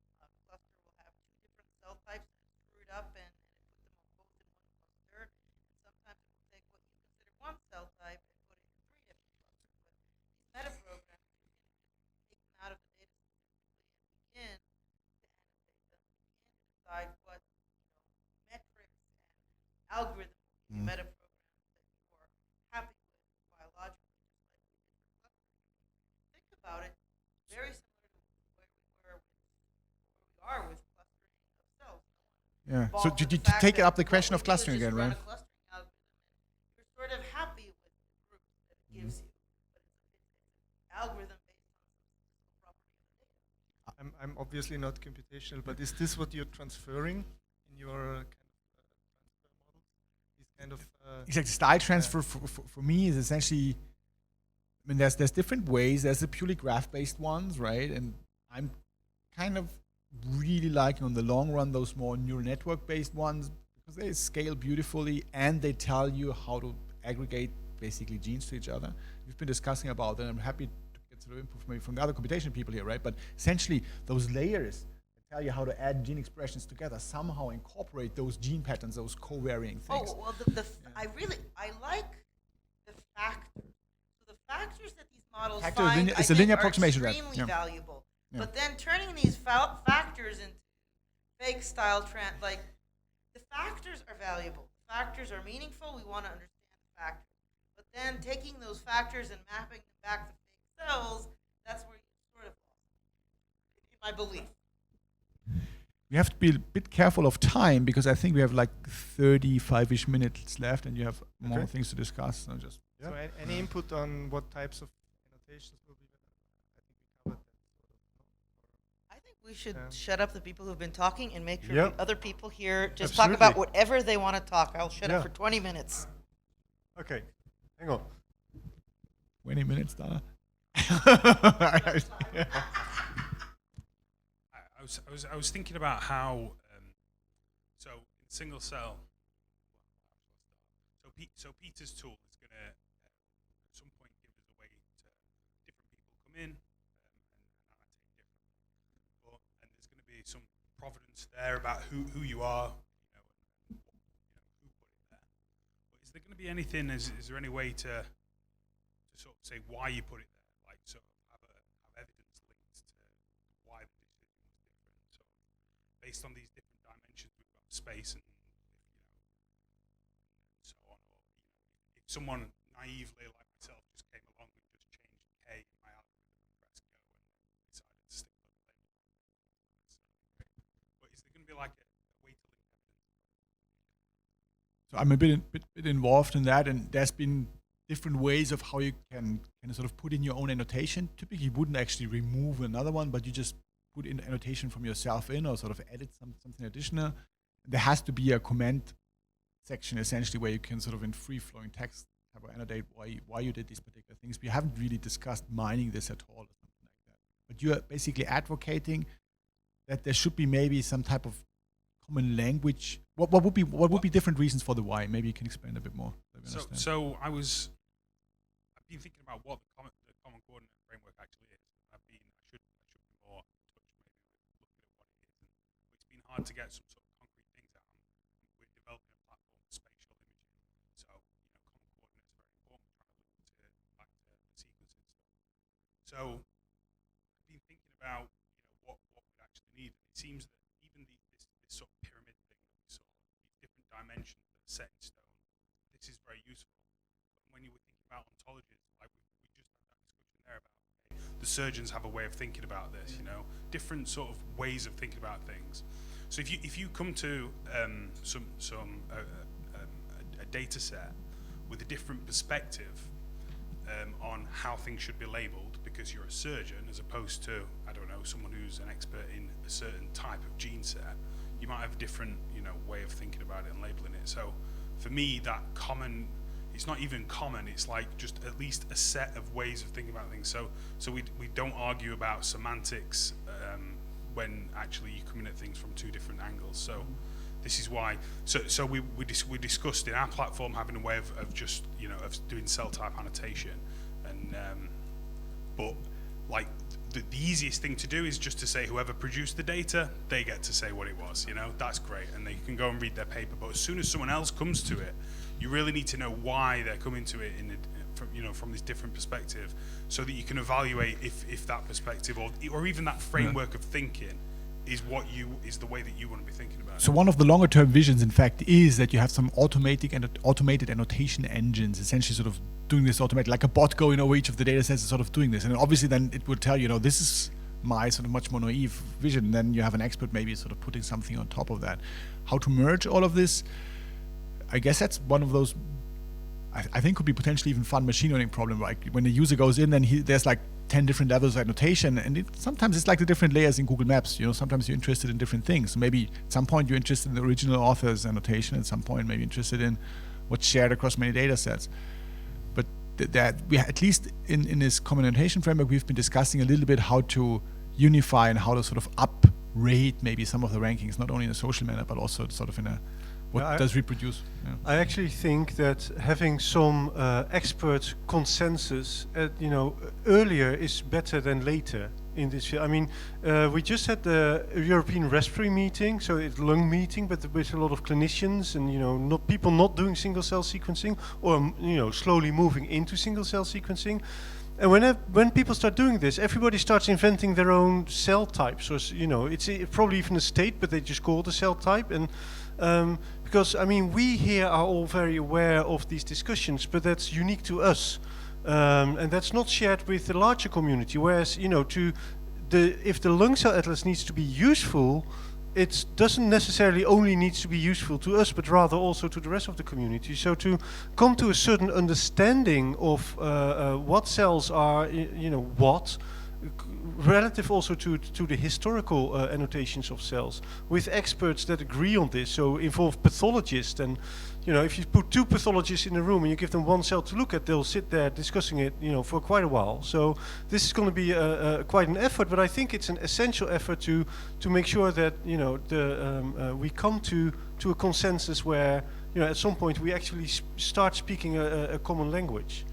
sometimes a cluster will have two different cell types and it's screwed up and it put them both in one cluster. And sometimes it will take what you consider one cell type and put it in three different clusters. But these meta programs, you can just take them out of the data statistically and begin to annotate them, begin to decide what metrics and algorithms will give you meta programs that you are happy with biologically, just like we did for clustering. Think about it, very similar to where we were with, where we are with clustering of cells. No one Yeah. So balked at to the fact take that up the what question we of do is clustering just again, run right? a clustering algorithm, and you're sort of happy with the groups that it gives you, but it's an algorithm based on some statistical property of the data. I'm obviously not computational, but is this what you're transferring in your kind of transfer model? These kind of Exactly. Style transfer for me is essentially, I mean, there's different ways. There's the purely graph-based ones, right? And I'm kind of really liking on the long run those more neural network-based ones because they scale beautifully and they tell you how to aggregate basically genes to each other. We've been discussing about that. I'm happy to get sort of input maybe from the other computation people here, right? But essentially, those layers that tell you how to add gene expressions together somehow incorporate those gene patterns, those co-varying things. Oh, well, I like the factors. So the factors that these models Factor find, it's I a think, linear are approximation, right? extremely Yeah. valuable. Yeah. But then turning these factors into fake style like the factors are valuable. The factors are meaningful. We want to understand the factors. But then taking those factors and mapping them back to fake cells, that's where you sort of lost, in my belief. We have to be a bit careful of time because I think we have like 35-ish minutes left and you have more Okay. things to discuss. So just Yeah. So any input on what types of annotations will be? I think we covered that sort of. I think we should Yeah. shut up the people who've been talking and make sure Yep. the other people here just Absolutely. talk about whatever they want to talk. I'll shut Yeah. up for 20 minutes. Okay, hang on. 20 minutes, Dana. I was thinking about how so in single cell. So Peter's tool is going to at some point give us a way to different people come in and annotate differently. And there's going to be some provenance there about who you are, and who put it there. But is there going to be anything? Is there any way to sort of say why you put it there, like sort of have evidence linked to why the decision was different? So based on these different dimensions, we've got space and so on. Or if someone naively like myself just came along and just changed K in my algorithm and pressed go and decided to stick a label on it, but is there going to be like a way to link evidence? So I'm a bit involved in that, and there's been different ways of how you can sort of put in your own annotation. Typically, you wouldn't actually remove another one, but you just put in annotation from yourself in or sort of edit something additional. There has to be a comment section essentially where you can sort of in free-flowing text have a annotate why you did these particular things. We haven't really discussed mining this at all or something like that. But you are basically advocating that there should be maybe some type of common language. What would be different reasons for the why? Maybe you can explain a bit more. So I've been thinking about what the common coordinate framework actually is. I should be more in touch maybe with looking at what it is. But it's been hard to get some sort of concrete things out. We're developing a platform for spatial imaging. So common coordinates are very important. Trying to link back to the sequencing stuff. So I've been thinking about what we actually need. It seems that even this sort of pyramid thing that we saw, these different dimensions that are set in stone, this is very useful. But when you were thinking about ontologies, like we just had that discussion there about the surgeons have a way of thinking about this, different sort of ways of thinking about things. So if you come to a data set with a different perspective on how things should be labeled, because you're a surgeon as opposed to, I don't know, someone who's an expert in a certain type of gene set, you might have a different, way of thinking about it and labeling it. So for me, that common, it's not even common, it's like just at least a set of ways of thinking about things. So we don't argue about semantics when actually you're coming at things from two different angles. So this is why, so we discussed in our platform having a way of just, of doing cell type annotation. And, but like the easiest thing to do is just to say whoever produced the data, they get to say what it was, that's great. And they can go and read their paper. But as soon as someone else comes to it, you really need to know why they're coming to it from this different perspective, so that you can evaluate if that perspective or even that framework of thinking is the way that you want to be thinking about it. So one of the longer term visions, in fact, is that you have some automated annotation engines, essentially sort of doing this automated, like a bot going over each of the data sets and sort of doing this. And obviously then it would tell you, this is my sort of much more naive vision. Then you have an expert maybe sort of putting something on top of that. How to merge all of this? I guess that's one of those, I think could be potentially even fun machine learning problem. Like when the user goes in, then there's like 10 different levels of annotation, and sometimes it's like the different layers in Google Maps. Sometimes you're interested in different things. So maybe at some point you're interested in the original author's annotation. At some point, maybe interested in what's shared across many data sets. But that we, at least in this common annotation framework, we've been discussing a little bit how to unify and how to sort of up-rate maybe some of the rankings, not only in a social manner, but also sort of in a what does reproduce. Yeah. I actually think that having some expert consensus, earlier is better than later in this field. I mean, we just had the European Respiratory meeting, so it's lung meeting, but with a lot of clinicians and not people not doing single cell sequencing or slowly moving into single cell sequencing. And when people start doing this, everybody starts inventing their own cell types. So it's probably even a state, but they just call it a cell type. And because we here are all very aware of these discussions, but that's unique to us, and that's not shared with the larger community. Whereas if the lung cell atlas needs to be useful, it doesn't necessarily only needs to be useful to us, but rather also to the rest of the community. So to come to a certain understanding of what cells are, what, relative also to the historical annotations of cells, with experts that agree on this, so involve pathologists. And if you put two pathologists in a room and you give them one cell to look at, they'll sit there discussing it for quite a while. So this is going to be quite an effort, but I think it's an essential effort to make sure that we come to a consensus where at some point we actually start speaking a common language.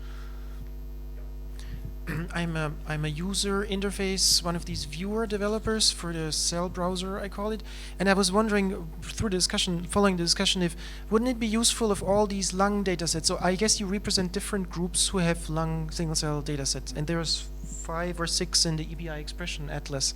I'm a user interface, one of these viewer developers for the cell browser, I call it. And I was wondering following the discussion, wouldn't it be useful if all these lung datasets, so I guess you represent different groups who have lung single cell datasets, and there's 5 or 6 in the EBI expression atlas.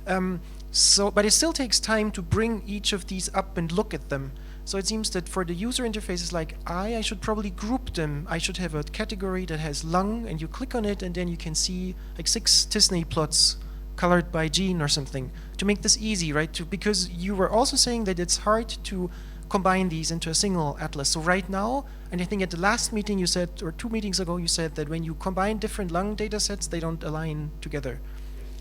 But it still takes time to bring each of these up and look at them. So it seems that for the user interfaces like I should probably group them. I should have a category that has lung, and you click on it, and then you can see like 6 Tisney plots colored by gene or something, to make this easy, right? Because you were also saying that it's hard to combine these into a single atlas. So right now, and I think at the last meeting you said, or 2 meetings ago, you said that when you combine different lung data sets, they don't align together.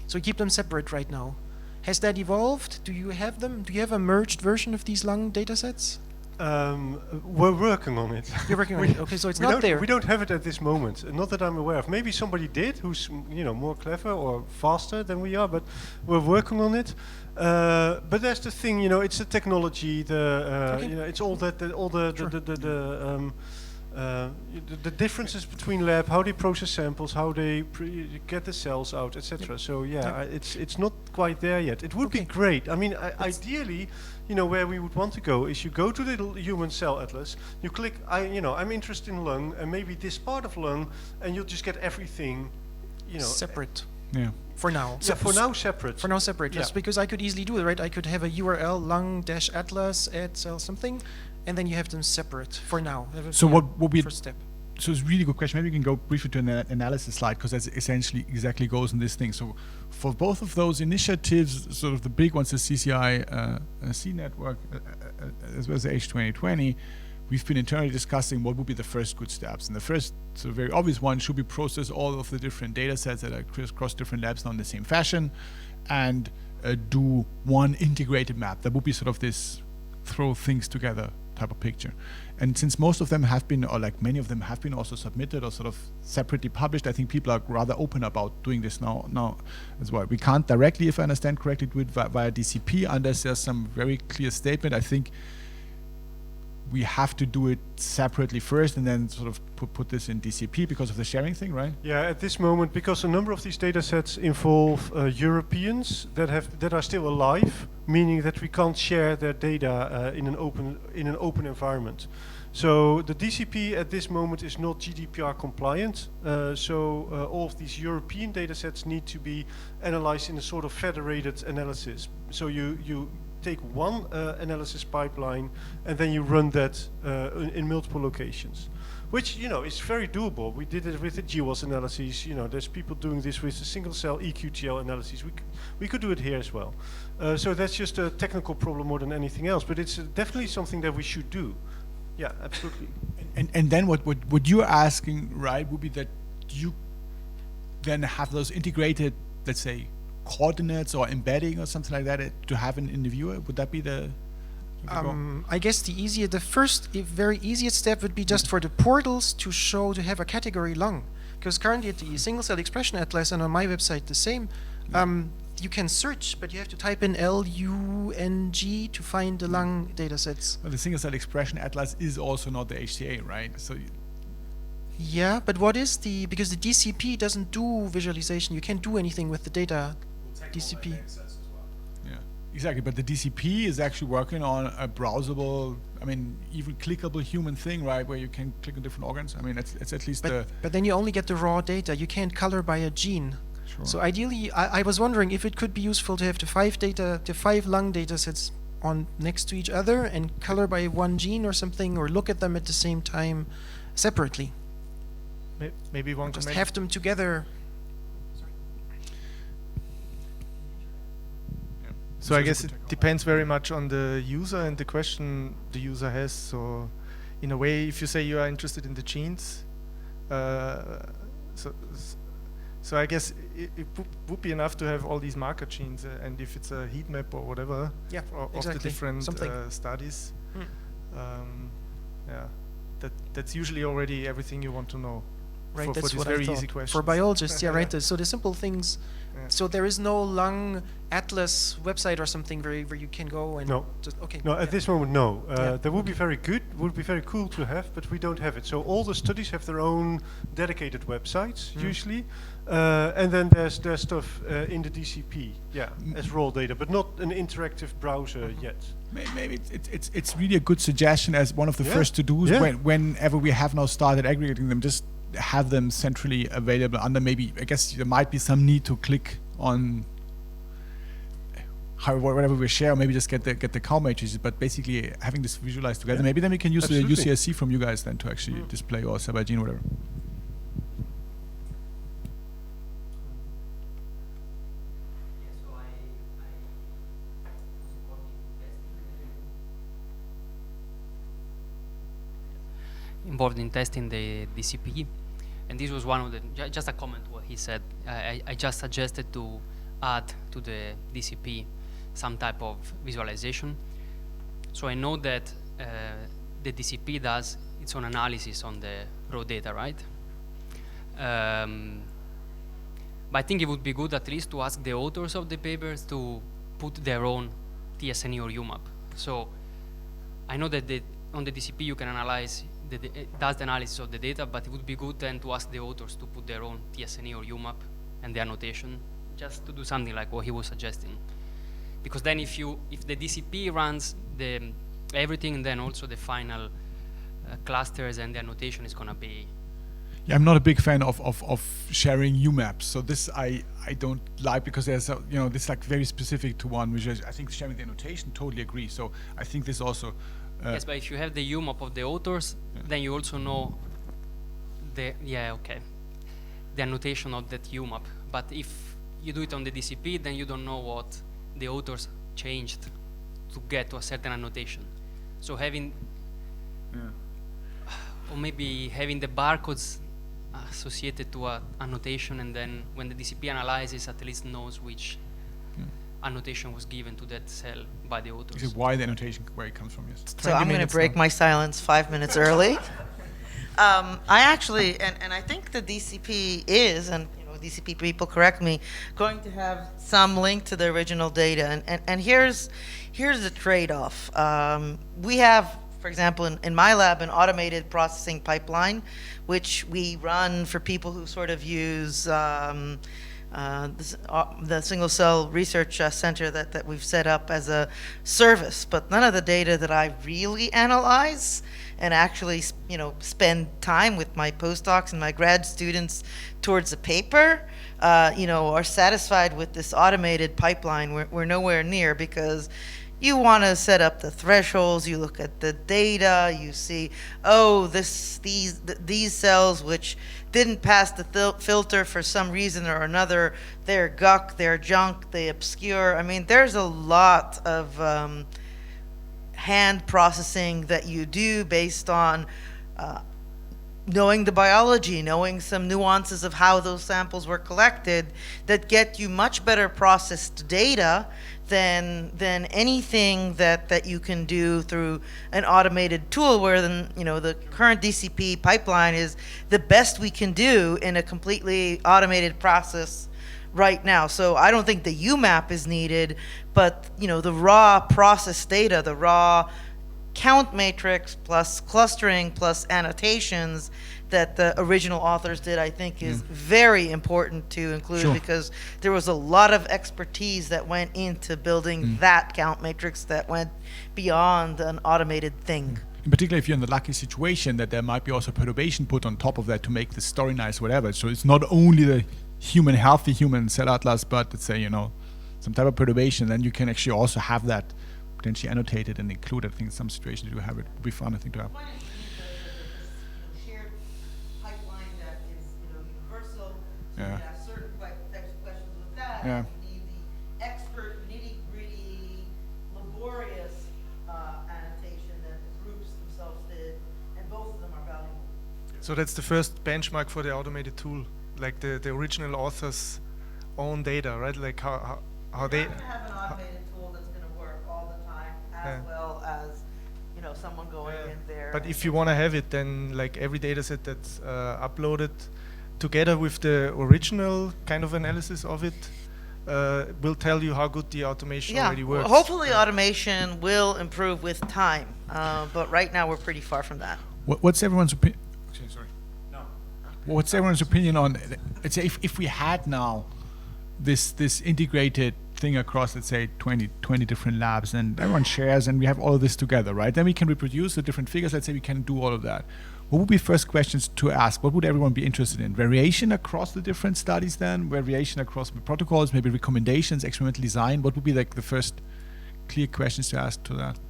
So you keep them separate right now. Has that evolved? Do you have them? Do you have a merged version of these lung data sets? We're working on it. You're working on it. Okay, so it's not there. We don't have it at this moment. Not that I'm aware of. Maybe somebody did, who's more clever or faster than we are. But we're working on it. But that's the thing. It's the technology. It's all that. The differences between lab, how they process samples, how they get the cells out, etc. So it's not quite there yet. It would be great. I mean, ideally, where we would want to go is you go to the human cell atlas, you click, I'm interested in lung, and maybe this part of lung, and you'll just get everything, separate. Yeah. For now. Yeah, for now separate. For now separate, yes, Yeah. because I could easily do it, right? I could have a URL lung-atlas add cell something, and then you have them separate for now. So what we first step. so it's a really good question. Maybe we can go briefly to an analysis slide, because that essentially exactly goes in this thing. So for both of those initiatives, sort of the big ones, the CCI C network, as well as the H2020, we've been internally discussing what would be the first good steps. And the first, so very obvious one, should be process all of the different data sets that are across different labs now in the same fashion, and do one integrated map. That would be sort of this throw things together type of picture. And since most of them have been, or like many of them have been also submitted or sort of separately published, I think people are rather open about doing this now as well. We can't directly, if I understand correctly, do it via DCP unless there's some very clear statement. I think we have to do it separately first and then sort of put this in DCP because of the sharing thing, right? Yeah, at this moment, because a number of these data sets involve Europeans that are still alive, meaning that we can't share their data in an open environment. So the DCP at this moment is not GDPR compliant. So all of these European data sets need to be analyzed in a sort of federated analysis. So you take one analysis pipeline and then you run that in multiple locations, which is very doable. We did it with the GWAS analyses. There's people doing this with the single cell EQTL analyses. We could do it here as well. So that's just a technical problem more than anything else, but it's definitely something that we should do. Yeah, absolutely. And then what you're asking, right, would be that you then have those integrated, let's say, coordinates or embedding or something like that to have in the viewer. Would that be the I guess the first very easiest step would be just for the portals to have a category lung, because currently at the single cell expression atlas and on my website the same, you can search, but you have to type in LUNG to find the lung data sets. Well, the single cell expression atlas is also not the HCA, right? So yeah, but because the DCP doesn't do visualization, you can't do anything with the data. DCP. Yeah, exactly. But the DCP is actually working on a browsable, even clickable human thing, right? Where you can click on different organs. It's at least But then you only get the raw data. You can't color by a gene. Sure. So ideally, I was wondering if it could be useful to have the five lung data sets on next to each other and color by one gene or something, or look at them at the same time separately. Maybe one Just comment. have them together. So I guess it depends very much on the user and the question the user has. So in a way, if you say you are interested in the genes, so I guess it would be enough to have all these marker genes, and if it's a heat map or whatever, Yeah, of exactly. the different studies, that's usually already everything you want to know. Right, for that's this what very I thought. easy question. For biologists, yeah, right. So the simple things. Yeah. So there is no lung atlas website or something where you can go and No. just okay. No, at this moment, no. Yeah. That would be very good, would be very cool to have, but we don't have it. So all the studies have their own dedicated websites, usually. And then there's stuff in the DCP, as raw data, but not an interactive browser yet. maybe it's really a good suggestion as one of the first to-dos whenever we have now started aggregating them, just have them centrally available under maybe, I guess there might be some need to click on whatever we share, or maybe just get the cow matrices, but basically having this visualized together. Maybe then we can use the UCSC from you guys then to actually display, or cell by gene, whatever. Involved in testing the DCP, and this was one of the just a comment what he said. I just suggested to add to the DCP some type of visualization. So I know that the DCP does its own analysis on the raw data, right? But I think it would be good at least to ask the authors of the papers to put their own TSNE or UMAP. So I know that on the DCP you can analyze it does the analysis of the data, but it would be good then to ask the authors to put their own TSNE or UMAP and the annotation, just to do something like what he was suggesting. Because then if the DCP runs everything, then also the final clusters and the annotation is gonna be. Yeah, I'm not a big fan of sharing UMAPs. So this I don't like, because there's this like very specific to one, which I think sharing the annotation, totally agree. So I think this also. Yes, but if you have the UMAP of the authors, then you also know the annotation of that UMAP. But if you do it on the DCP, then you don't know what the authors changed to get to a certain annotation. So having, or maybe having the barcodes associated to a annotation, and then when the DCP analyzes, at least knows which annotation was given to that cell by the authors. Is it why the annotation, where it comes from? Yes. So I'm going to break my silence 5 minutes early. I actually, and I think the DCP is, and DCP people correct me, going to have some link to the original data. And here's the trade-off. We have, for example, in my lab, an automated processing pipeline, which we run for people who sort of use the single cell research center that we've set up as a service. But none of the data that I really analyze and actually, spend time with my postdocs and my grad students towards a paper, are satisfied with this automated pipeline. We're nowhere near, because you want to set up the thresholds, you look at the data, you see, these cells which didn't pass the filter for some reason or another, they're guck, they're junk, they obscure. I mean, there's a lot of hand processing that you do based on knowing the biology, knowing some nuances of how those samples were collected, that get you much better processed data than anything that you can do through an automated tool, where the current DCP pipeline is the best we can do in a completely automated process right now. So I don't think the UMAP is needed, but the raw process data, the raw count matrix plus clustering plus annotations that the original authors did, I think is very important to include, because there was a lot of expertise that went into building that count matrix that went beyond an automated thing. In particular, if you're in the lucky situation that there might be also perturbation put on top of that to make the story nice, whatever. So it's not only the healthy human cell atlas, but let's say, some type of perturbation, then you can actually also have that potentially annotated and included. I think in some situations you have it. Would be fun, I think, to have. Shared pipeline that is, universal. So Yeah. you have certain types of questions with that. Yeah. You need the expert, nitty-gritty, laborious annotation that the groups themselves did, and both of them are valuable. So that's the first benchmark for the automated tool, like the original author's own data, right? Like how they. You're not gonna have an automated tool that's gonna work all the time, as well as someone going in there. But if you want to have it, then like every data set that's uploaded together with the original kind of analysis of it will tell you how good the automation already works. Hopefully automation will improve with time, but right now we're pretty far from that. What's everyone's opinion? Sorry. No. What's everyone's opinion on? Let's say if we had now this integrated thing across, let's say 20 different labs, and everyone shares, and we have all of this together, right? Then we can reproduce the different figures. Let's say we can do all of that. What would be first questions to ask? What would everyone be interested in? Variation across the different studies then? Variation across the protocols, maybe recommendations, experimental design? What would be like the first clear questions to ask to that?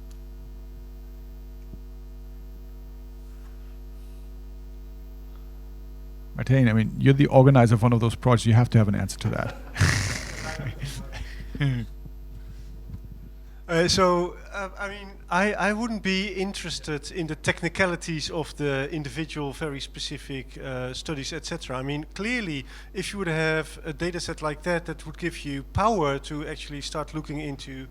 Martijn, I mean, you're the organizer of one of those projects. You have to have an answer to that. I wouldn't be interested in the technicalities of the individual, very specific studies, etc. I mean, clearly, if you would have a data set like that, that would give you power to actually start looking into,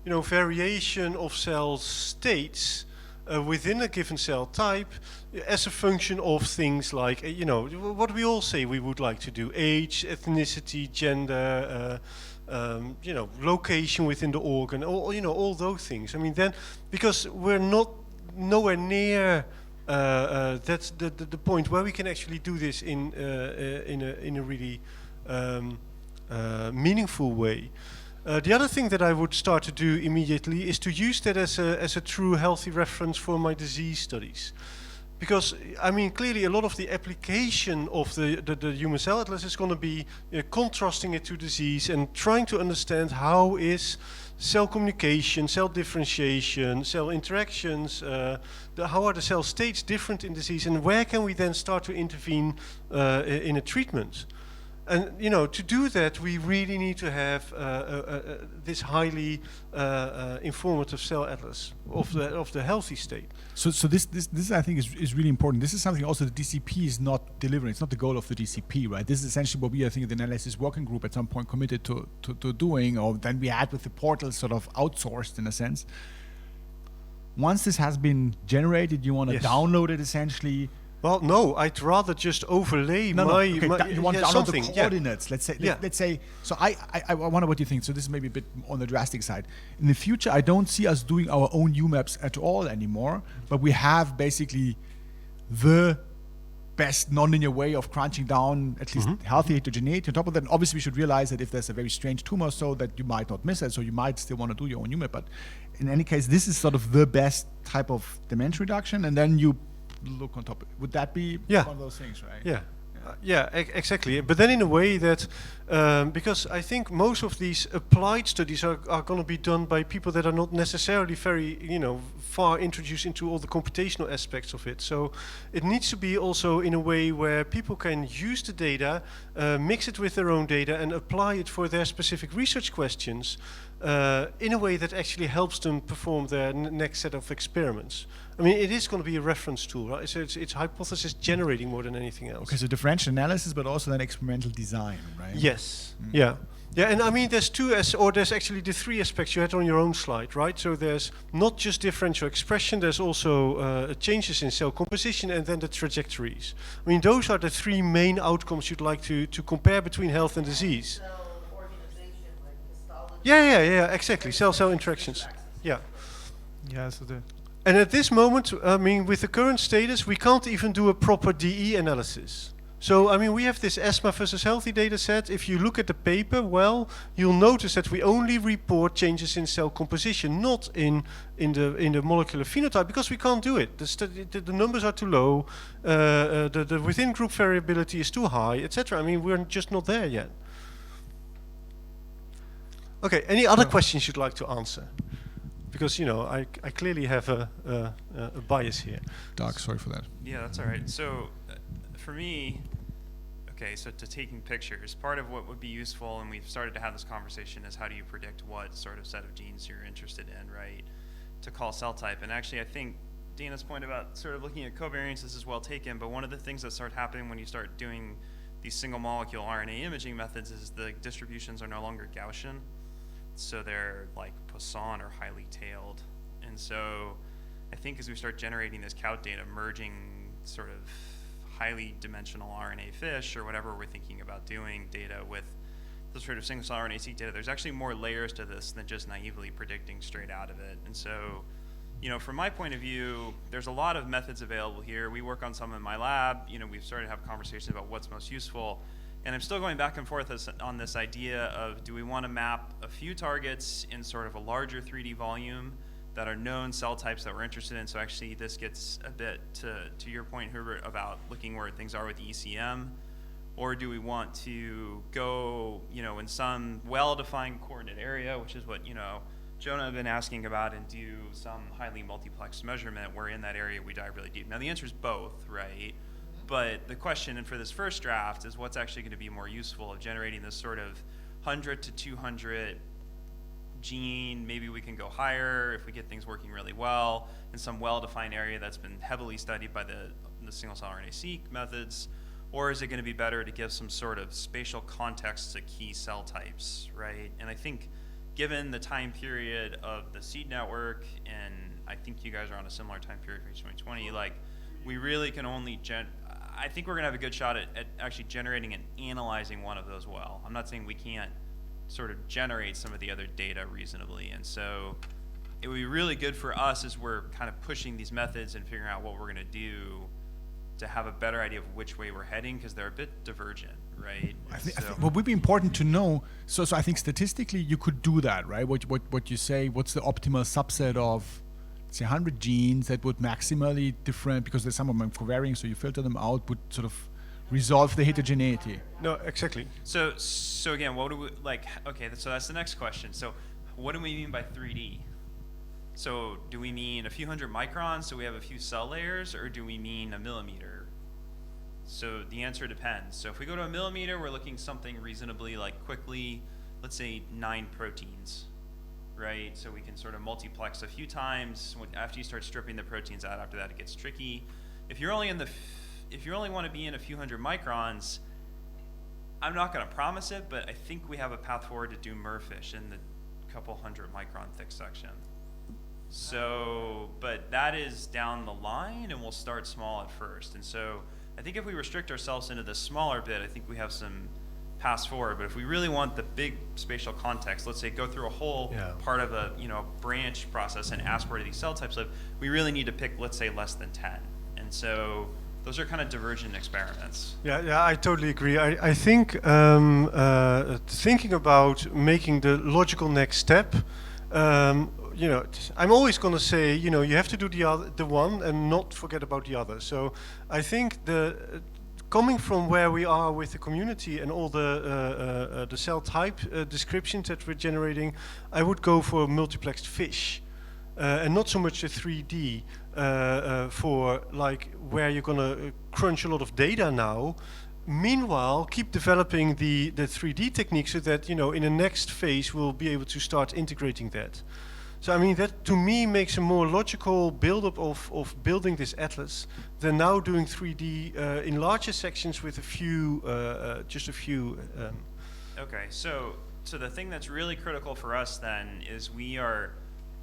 variation of cell states within a given cell type as a function of things like, what we all say we would like to do: age, ethnicity, gender, location within the organ, all those things. I mean, then, because we're nowhere near that's the point where we can actually do this in a really meaningful way. The other thing that I would start to do immediately is to use that as a true healthy reference for my disease studies, because I mean, clearly a lot of the application of the human cell atlas is going to be contrasting it to disease and trying to understand how is cell communication, cell differentiation, cell interactions, how are the cell states different in disease, and where can we then start to intervene in a treatment? And to do that, we really need to have this highly informative cell atlas of the healthy state. So this I think is really important. This is something also the DCP is not delivering. It's not the goal of the DCP, right? This is essentially what we, I think, the analysis working group at some point committed to doing, or then we had with the portal sort of outsourced in a sense. Once this has been generated, you want to download it essentially. Well, no, I'd rather just overlay you want to download something. the coordinates. Let's say. Let's say. So I wonder what you think. So this is maybe a bit on the drastic side. In the future, I don't see us doing our own UMaps at all anymore. But we have basically the best nonlinear way of crunching down at least healthy heterogeneity. On top of that, obviously, we should realize that if there's a very strange tumor, so that you might not miss it. So you might still want to do your own UMap. But in any case, this is sort of the best type of dimension reduction, and then you look on top. Would that be one of those things, right? Exactly. But then in a way that, because I think most of these applied studies are going to be done by people that are not necessarily very, far introduced into all the computational aspects of it. So it needs to be also in a way where people can use the data, mix it with their own data, and apply it for their specific research questions in a way that actually helps them perform their next set of experiments. I mean, it is going to be a reference tool, right? So it's hypothesis generating more than anything else. Okay, so differential analysis, but also then experimental design, right? Yes. Yeah, and I mean, there's there's actually the three aspects you had on your own slide, right? So there's not just differential expression, there's also changes in cell composition, and then the trajectories. I mean, those are the three main outcomes you'd like to compare between health and disease. Cell organization, like histology. Yeah, exactly. Cell interactions. Yeah. And at this moment, I mean, with the current status, we can't even do a proper DE analysis. So, I mean, we have this asthma versus healthy data set. If you look at the paper, well, you'll notice that we only report changes in cell composition, not in the molecular phenotype, because we can't do it. The numbers are too low, the within group variability is too high, etc. I mean, we're just not there yet. Okay, any other questions you'd like to answer? Because I clearly have a bias here. Doc, sorry for that. Yeah, that's all right. So for me, so to taking pictures, part of what would be useful, and we've started to have this conversation, is how do you predict what sort of set of genes you're interested in, right, to call cell type. And actually, I think Dana's point about sort of looking at covariances is well taken, but one of the things that start happening when you start doing these single molecule RNA imaging methods is the distributions are no longer Gaussian. So they're like Poisson or highly tailed. And so I think as we start generating this COUT data, merging sort of highly dimensional RNA fish or whatever we're thinking about doing data with the sort of single cell RNA-seq data, there's actually more layers to this than just naively predicting straight out of it. And so, from my point of view, there's a lot of methods available here. We work on some in my lab. We've started to have conversations about what's most useful. And I'm still going back and forth on this idea of, do we want to map a few targets in sort of a larger 3D volume that are known cell types that we're interested in? So actually this gets a bit to your point, Hebert, about looking where things are with ECM. Or do we want to go, in some well-defined coordinate area, which is what, Jonah had been asking about, and do some highly multiplexed measurement where in that area we dive really deep? Now the answer is both, right? But the question, and for this first draft, is what's actually going to be more useful of generating this sort of 100 to 200 gene. Maybe we can go higher if we get things working really well in some well-defined area that's been heavily studied by the single-cell RNA-seq methods. Or is it going to be better to give some sort of spatial context to key cell types, right? And I think given the time period of the seed network, and I think you guys are on a similar time period for 2020, like we really can only I think we're going to have a good shot at actually generating and analyzing one of those well. I'm not saying we can't sort of generate some of the other data reasonably. And so it would be really good for us as we're kind of pushing these methods and figuring out what we're going to do to have a better idea of which way we're heading, because they're a bit divergent, right? I think what would be important to know, so I think statistically you could do that, right? What you say, what's the optimal subset of say 100 genes that would maximally different, because there's some of them covariant, so you filter them out, would sort of resolve the heterogeneity. No, exactly. So again, what do we like? Okay, so that's the next question. So, what do we mean by 3D? So, do we mean a few hundred microns, so we have a few cell layers, or do we mean a millimeter? So the answer depends. So if we go to a millimeter, we're looking something reasonably like quickly, let's say 9 proteins, right? So we can sort of multiplex a few times. After you start stripping the proteins out, after that it gets tricky. If you're only in the if you only want to be in a few hundred microns, I'm not going to promise it, but I think we have a path forward to do MERFISH in the couple hundred micron thick section. So, but that is down the line, and we'll start small at first. And so I think if we restrict ourselves into the smaller bit, I think we have some paths forward. But if we really want the big spatial context, let's say go through a whole part of a branch process and ask where do these cell types live, we really need to pick, let's say, less than 10. And so those are kind of divergent experiments. Yeah, I totally agree. I think thinking about making the logical next step, I'm always going to say, you have to do the one and not forget about the other. So I think coming from where we are with the community and all the cell type descriptions that we're generating, I would go for multiplexed fish. And not so much a 3D for like where you're gonna crunch a lot of data now. Meanwhile, keep developing the 3D technique so that in the next phase we'll be able to start integrating that. So I mean that to me makes a more logical build-up of building this atlas than now doing 3D in larger sections with just a few. Okay, so the thing that's really critical for us then is we are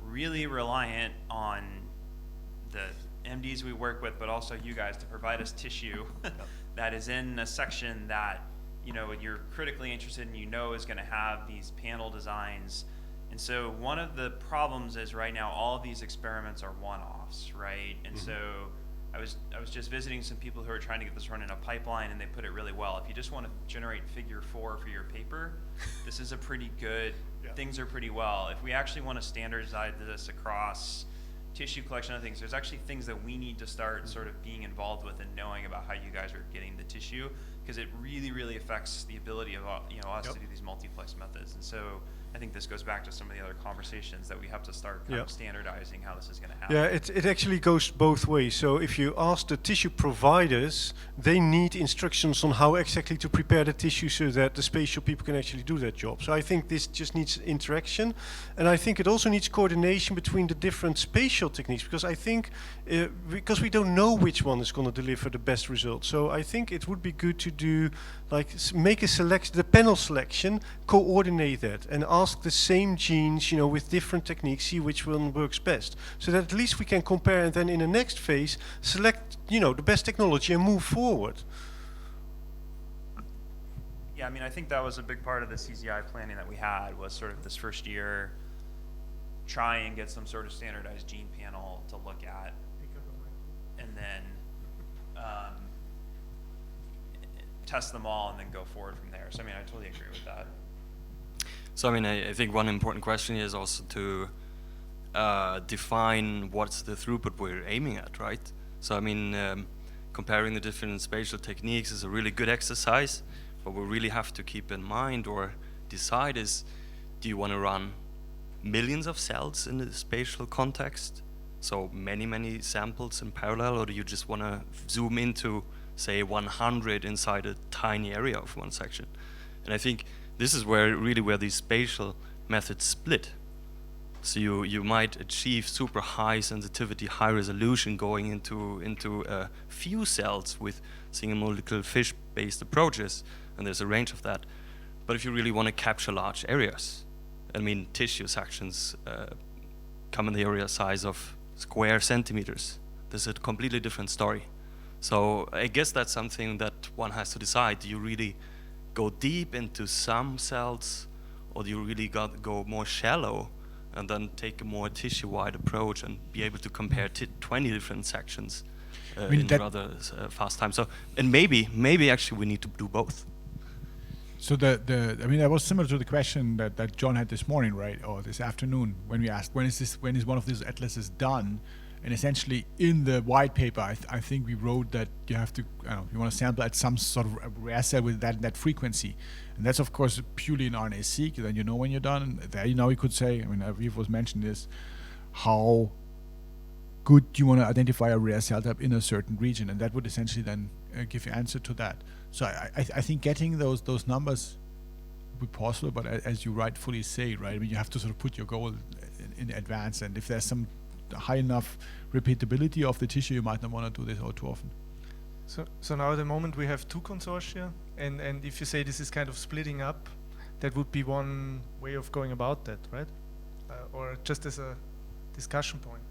really reliant on the MDs we work with, but also you guys to provide us tissue that is in a section that you're critically interested in, is going to have these panel designs. And so one of the problems is right now all of these experiments are one-offs, right? And so I was just visiting some people who are trying to get this run in a pipeline, and they put it really well. If you just want to generate figure 4 for your paper, this is a pretty good. Things are pretty well. If we actually want to standardize this across tissue collection and things, there's actually things that we need to start sort of being involved with and knowing about how you guys are getting the tissue, because it really, really affects the ability of us to do these multiplex methods. And so I think this goes back to some of the other conversations that we have to start kind of standardizing how this is going to happen. Yeah, it actually goes both ways. So if you ask the tissue providers, they need instructions on how exactly to prepare the tissue so that the spatial people can actually do that job. So I think this just needs interaction. And I think it also needs coordination between the different spatial techniques, because I think, because we don't know which one is going to deliver the best result. So I think it would be good to do, like, make a selection, the panel selection, coordinate that, and ask the same genes, with different techniques, see which one works best. So that at least we can compare, and then in the next phase, select, the best technology and move forward. Yeah, I mean, I think that was a big part of the CZI planning that we had, was sort of this first year, try and get some sort of standardized gene panel to look at, and then test them all and then go forward from there. So I mean, I totally agree with that. So I mean, I think one important question is also to define what's the throughput we're aiming at, right? So I mean, comparing the different spatial techniques is a really good exercise. What we really have to keep in mind or decide is, do you want to run millions of cells in the spatial context? So many samples in parallel, or do you just want to zoom into, say, 100 inside a tiny area of one section? And I think this is where these spatial methods split. So you might achieve super high sensitivity, high resolution going into a few cells with single molecule fish-based approaches, and there's a range of that. But if you really want to capture large areas, I mean, tissue sections come in the area size of square centimeters. This is a completely different story. So I guess that's something that one has to decide. Do you really go deep into some cells, or do you really go more shallow and then take a more tissue-wide approach and be able to compare 20 different sections in rather fast time? So, and maybe actually we need to do both. So I mean, that was similar to the question that John had this morning, right, or this afternoon, when we asked when is one of these atlases done, and essentially in the white paper, I think we wrote that you have to, you want to sample at some sort of rare cell with that frequency, and that's of course purely an RNA-seq. Then you know when you're done. And there, you could say, I mean, Aviv was mentioned this, how good you want to identify a rare cell type in a certain region, and that would essentially then give you answer to that. So I think getting those numbers would be possible, but as you rightfully say, right, I mean, you have to sort of put your goal in advance, and if there's some high enough repeatability of the tissue, you might not want to do this all too often. So now at the moment we have 2 consortia, and if you say this is kind of splitting up, that would be one way of going about that, right? Or just as a discussion point.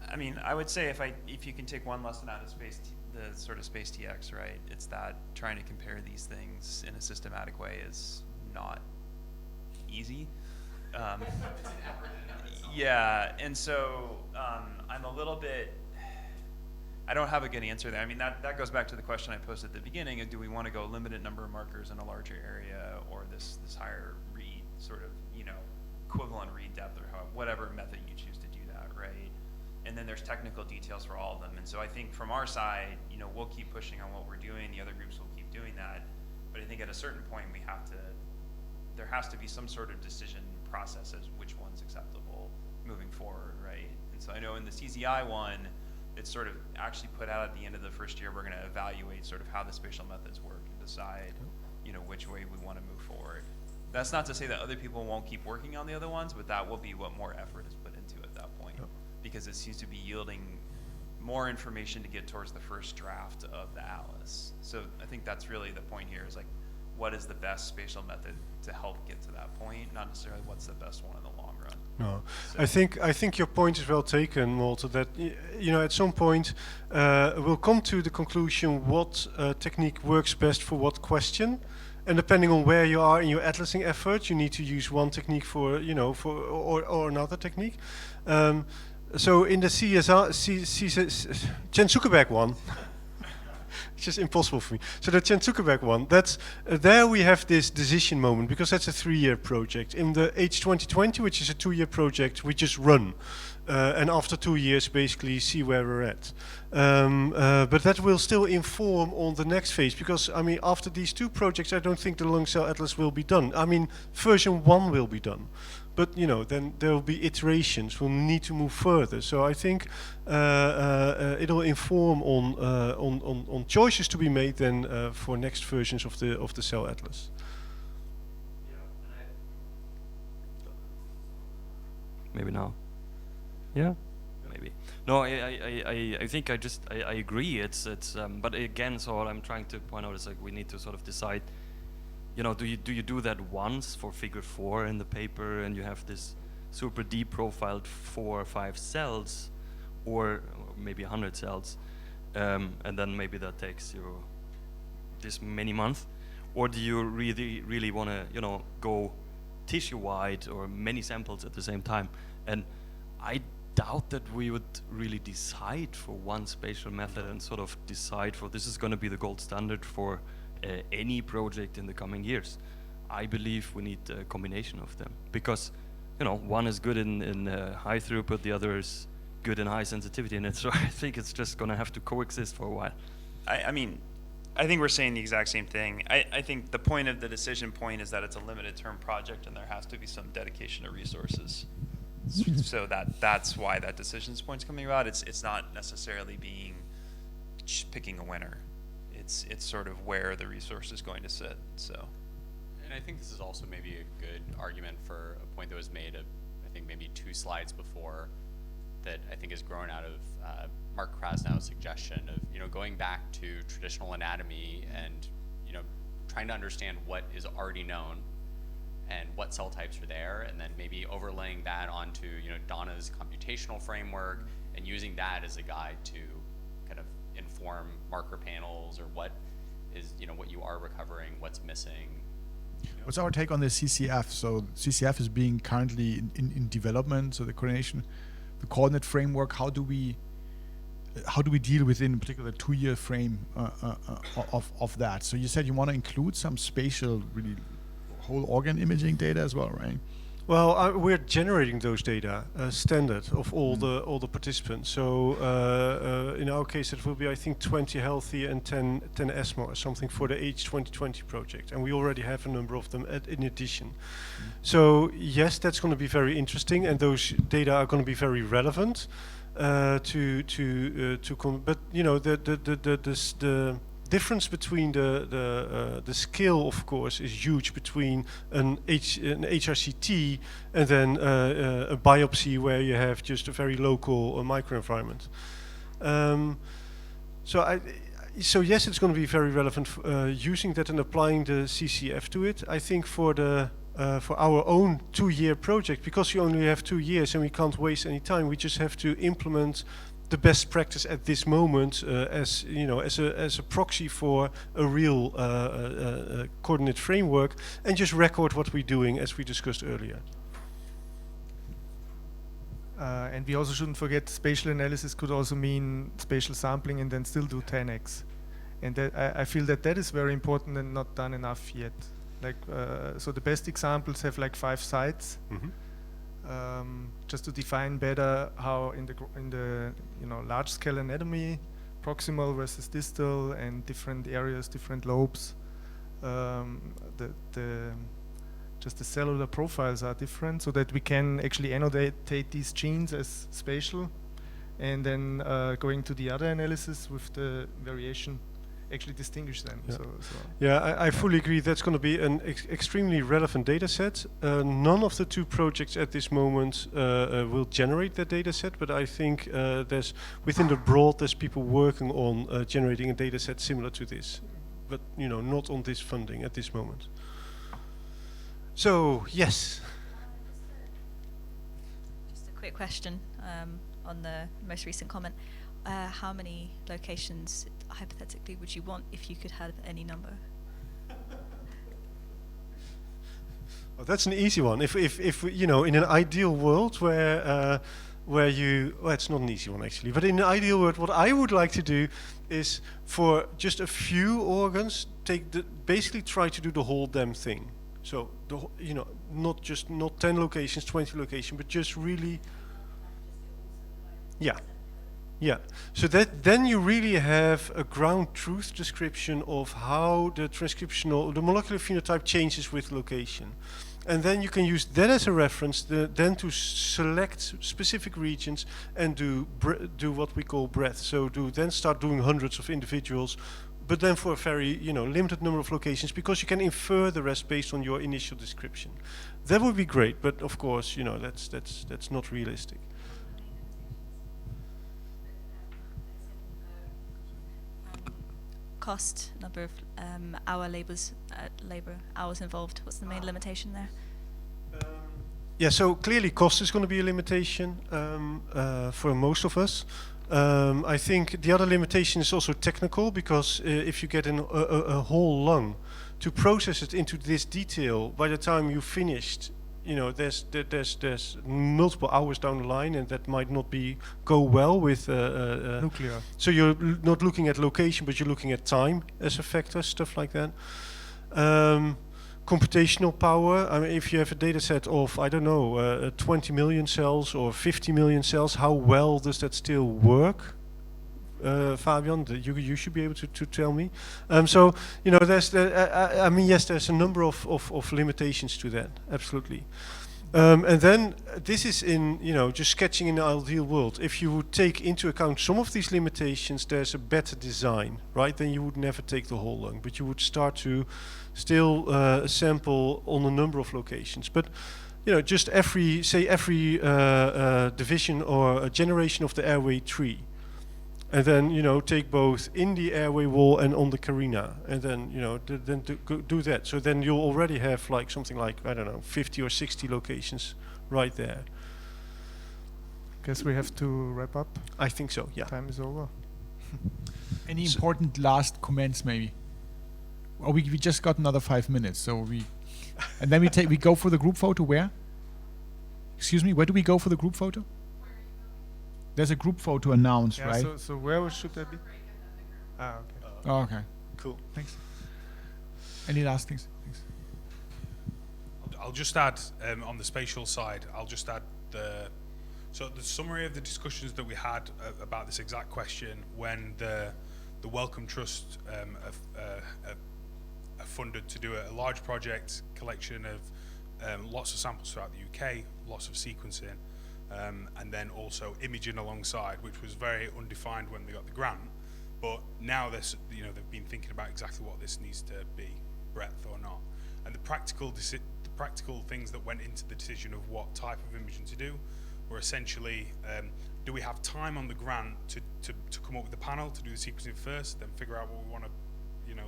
I mean, I would say if you can take one lesson out of the sort of space TX, right, it's that trying to compare these things in a systematic way is not easy. Yeah, and so I'm a little bit, I don't have a good answer there. I mean, that goes back to the question I posed at the beginning of, do we want to go limited number of markers in a larger area, or this higher read sort of, equivalent read depth, or whatever method you choose to do that, right? And then there's technical details for all of them. And so I think from our side, we'll keep pushing on what we're doing. The other groups will keep doing that. But I think at a certain point there has to be some sort of decision process as which one's acceptable moving forward, right? And so I know in the CZI one, it's sort of actually put out at the end of the first year, we're going to evaluate sort of how the spatial methods work and decide, which way we want to move forward. That's not to say that other people won't keep working on the other ones, but that will be what more effort is put into at that point, because it seems to be yielding more information to get towards the first draft of the atlas. So I think that's really the point here, is like, what is the best spatial method to help get to that point, not necessarily what's the best one in the long run. No, So I think your point is well taken, Walter. That at some point we'll come to the conclusion what technique works best for what question, and depending on where you are in your atlasing effort, you need to use one technique for or another technique. So in the Chen Zuckerberg one. It's just impossible for me. So the Chen Zuckerberg one, that's there we have this decision moment, because that's a 3-year project. In the H2020, which is a 2-year project, we just run. And after 2 years, basically see where we're at. But that will still inform on the next phase, because, I mean, after these 2 projects, I don't think the lung cell atlas will be done. I mean, version 1 will be done. But, then there will be iterations. We'll need to move further. So I think it'll inform on choices to be made then for next versions of the cell atlas. Maybe now. Yeah, maybe. No, I think I agree. It's but again, so what I'm trying to point out is, like, we need to sort of decide. Do you do that once for figure 4 in the paper, and you have this super deep profiled 4 or 5 cells, or maybe 100 cells, and then maybe that takes you this many months, or do you really want to go tissue wide or many samples at the same time? And I doubt that we would really decide for one spatial method and sort of decide for this is going to be the gold standard for any project in the coming years. I believe we need a combination of them, because one is good in high throughput, the other is good in high sensitivity, and so I think it's just going to have to coexist for a while. I mean, I think we're saying the exact same thing. I think the point of the decision point is that it's a limited term project, and there has to be some dedication to resources. So that's why that decisions point's coming about. It's not necessarily picking a winner. It's sort of where the resource is going to sit. So, and I think this is also maybe a good argument for a point that was made, I think maybe 2 slides before, that I think has grown out of Mark Krasnow's suggestion of going back to traditional anatomy and trying to understand what is already known and what cell types are there, and then maybe overlaying that onto Donna's computational framework and using that as a guide to kind of inform marker panels, or what is what you are recovering, what's missing. What's our take on the CCF? So CCF is being currently in development. So the coordinate framework. How do we how do we deal within a particular 2-year frame of that? So you said you want to include some spatial, really whole organ imaging data as well, right? Well, we're generating those data standard of all the participants. So in our case, it will be, I think, 20 healthy and 10 ESMA or something for the H2020 project, and we already have a number of them in addition. So yes, that's going to be very interesting, and those data are going to be very relevant but you know, the difference between the scale, of course, is huge between an HRCT and then a biopsy where you have just a very local microenvironment. So yes, it's going to be very relevant using that and applying the CCF to it. I think for our own 2-year project, because we only have 2 years and we can't waste any time, we just have to implement the best practice at this moment, as you know, as a proxy for a real coordinate framework, and just record what we're doing, as we discussed earlier. And we also shouldn't forget spatial analysis could also mean spatial sampling and then still do 10x. And that, I feel that is very important and not done enough yet. Like, so the best examples have like 5 sites. Mm-hmm. Just to define better how in the you know, large scale anatomy, proximal versus distal, and different areas, different lobes, just the cellular profiles are different, so that we can actually annotate these genes as spatial, and then going to the other analysis with the variation, actually distinguish them. Yeah, So I fully agree. That's going to be an extremely relevant data set. None of the 2 projects at this moment will generate that data set, but I think there's within the broad, there's people working on generating a data set similar to this, but you know, not on this funding at this moment. So yes. Just a quick question on the most recent comment. How many locations, hypothetically, would you want if you could have any number? Well, that's an easy one. If you know, in an ideal world where you, well, it's not an easy one actually, but in an ideal world, what I would like to do is for just a few organs, basically try to do the whole damn thing. So you know, not 10 locations, 20 locations, but just really, yeah. Yeah, so that then you really have a ground truth description of how the molecular phenotype changes with location. And then you can use that as a reference then to select specific regions and do what we call breadth. So then start doing hundreds of individuals, but then for a very limited number of locations, because you can infer the rest based on your initial description. That would be great, but of course, that's not realistic. Cost, number of labor hours involved. What's the main limitation there? Yeah, so clearly cost is going to be a limitation for most of us. I think the other limitation is also technical, because if you get a whole lung, to process it into this detail, by the time you finished, there's multiple hours down the line, and that might not go well with nuclear. So you're not looking at location, but you're looking at time as a factor, stuff like that. Computational power. I mean, if you have a data set of 20 million cells or 50 million cells, how well does that still work? Fabian, you should be able to tell me. So there's yes, there's a number of limitations to that, absolutely. And then this is in just sketching in the ideal world. If you would take into account some of these limitations, there's a better design, right? Then you would never take the whole lung, but you would start to still sample on a number of locations. But just every division or a generation of the airway tree. And then take both in the airway wall and on the carina, and then do that. So then you'll already have like something like 50 or 60 locations right there. Guess we have to wrap up. I think so. Yeah. Time is over. Any important last comments, maybe? Well, we just got another 5 minutes, so and then we go for the group photo. Where? Excuse me. Where do we go for the group photo? There's a group photo announced, Yeah, right? so where should that be? Ah, okay. Oh, okay. Cool. Thanks. Any last things? Thanks. I'll just add on the spatial side. I'll just add the summary of the discussions that we had about this exact question when the Wellcome Trust are funded to do a large project collection of lots of samples throughout the UK, lots of sequencing, and then also imaging alongside, which was very undefined when they got the grant. But now they've been thinking about exactly what this needs to be, breadth or not, and the practical things that went into the decision of what type of imaging to do were essentially, do we have time on the grant to come up with the panel, to do the sequencing first, then figure out what we want to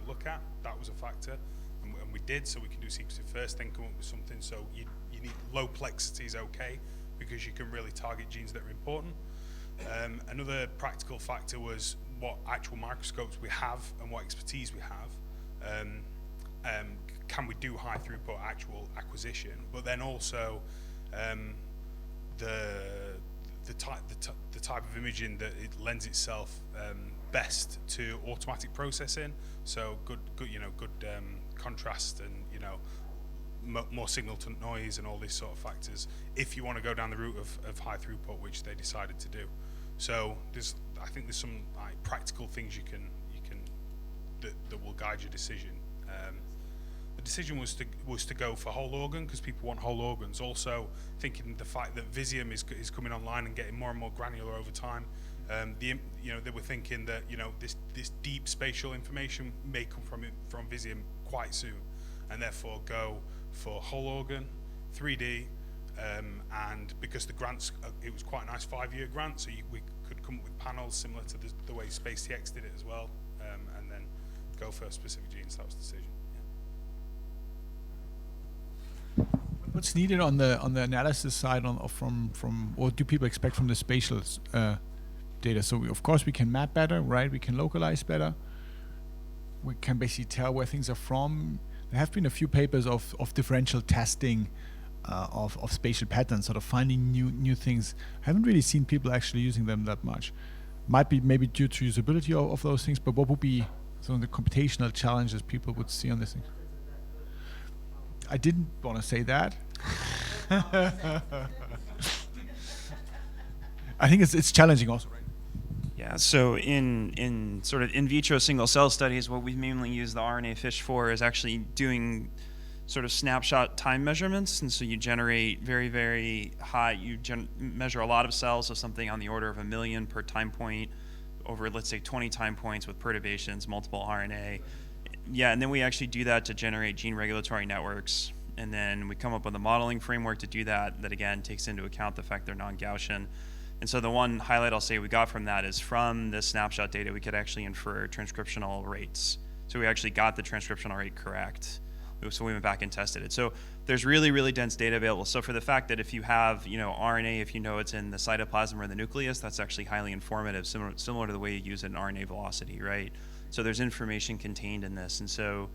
look at. That was a factor, and we did, so we can do sequencing first, then come up with something. So you need low plexity is okay, because you can really target genes that are important. Another practical factor was what actual microscopes we have and what expertise we have. Can we do high throughput actual acquisition? But then also the type of imaging that it lends itself best to automatic processing. So good contrast and more signal to noise and all these sort of factors. If you want to go down the route of high throughput, which they decided to do. So I think there's some practical things you can that will guide your decision. The decision was to go for whole organ because people want whole organs. Also, thinking the fact that Visium is coming online and getting more and more granular over time. They were thinking that this deep spatial information may come from Visium quite soon, and therefore go for whole organ, 3D, and because the grants, it was quite a nice 5-year grant, so we could come up with panels similar to the way SpaceTX did it as well, and then go for specific genes. That was the decision. What's needed on the analysis side from what do people expect from the spatial data? So of course we can map better, right? We can localize better. We can basically tell where things are from. There have been a few papers of differential testing of spatial patterns, sort of finding new things. I haven't really seen people actually using them that much. Might be maybe due to usability of those things, but what would be some of the computational challenges people would see on this thing? I didn't want to say that. I think it's challenging also, right? Yeah, so in sort of in vitro single cell studies, what we mainly use the RNA fish for is actually doing sort of snapshot time measurements. And so you generate very, very high, measure a lot of cells, so something on the order of 1 million per time point over, let's say, 20 time points with perturbations, multiple RNA. Yeah, and then we actually do that to generate gene regulatory networks. And then we come up with a modeling framework to do that again takes into account the fact they're non-Gaussian. And so the one highlight I'll say we got from that is from this snapshot data, we could actually infer transcriptional rates. So we actually got the transcriptional rate correct. So we went back and tested it. So there's really, really dense data available. So for the fact that if you have, RNA, if you know it's in the cytoplasm or the nucleus, that's actually highly informative, similar to the way you use an RNA velocity, right? So there's information contained in this. And so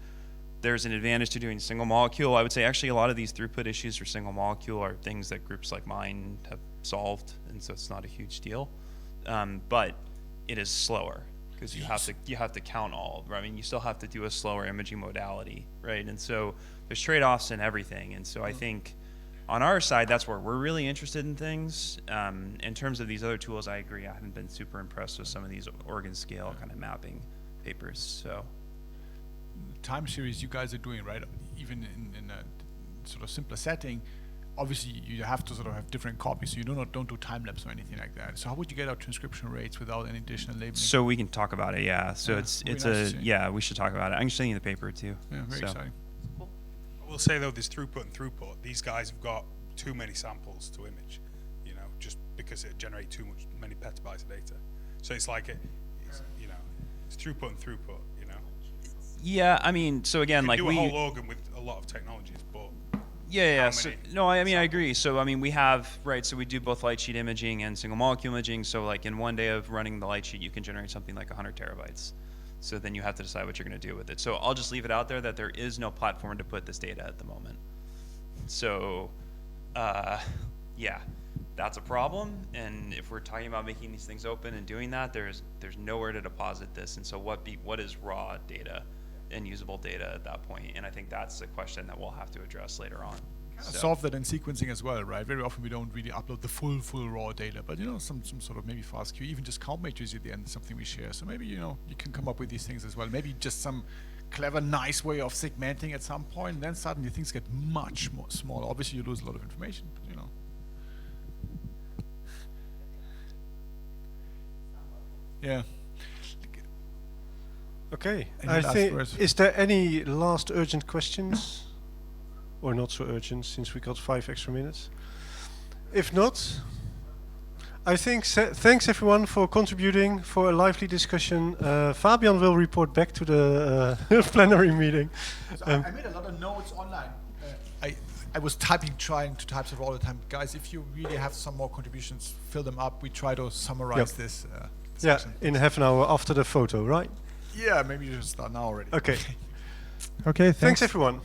there's an advantage to doing single molecule. I would say actually a lot of these throughput issues for single molecule are things that groups like mine have solved, and so it's not a huge deal. But it is slower because you have to count all. Right? I mean, you still have to do a slower imaging modality, right? And so there's trade-offs in everything. And so I think on our side, that's where we're really interested in things. In terms of these other tools, I agree. I haven't been super impressed with some of these organ scale kind of mapping papers. So time series you guys are doing, right? Even in a sort of simpler setting, obviously you have to sort of have different copies, so you don't do time lapse or anything like that. So how would you get out transcription rates without any additional labeling? So we can talk about it, yeah. So Yeah, we should talk about it. I can show you the paper too. Yeah, very exciting. I will say though, there's throughput and throughput. These guys have got too many samples to image, just because it generates many petabytes of data. So it's like it's throughput and throughput. Yeah, I mean, so again, you can do a whole organ with a lot of technologies, but yeah. So, no, I mean, I agree. So I mean, we have so we do both light sheet imaging and single molecule imaging. So like in one day of running the light sheet, you can generate something like 100 terabytes. So then you have to decide what you're going to do with it. So I'll just leave it out there that there is no platform to put this data at the moment. So, yeah. that's a problem. And if we're talking about making these things open and doing that, there's nowhere to deposit this. And so what is raw data and usable data at that point? And I think that's a question that we'll have to address later on. So. Solve that in sequencing as well, right? Very often we don't really upload the full raw data, but some sort of maybe fast queue, even just count matrices at the end, something we share. So maybe you can come up with these things as well. Maybe just some clever, nice way of segmenting at some point, and then suddenly things get much more smaller. Obviously, you lose a lot of information, but Yeah. Okay. Any last think. words? Is there any last urgent questions? Or not so urgent, since we got 5 extra minutes. If not, I think thanks everyone for contributing, for a lively discussion. Fabian will report back to the plenary meeting. So I made a lot of notes online. I was trying to type stuff all the time. Guys, if you really have some more contributions, fill them up. We try to summarize this. Yeah, section. in half an hour after the photo, right? Yeah, maybe you should start now already. Okay. Okay, Thanks everyone.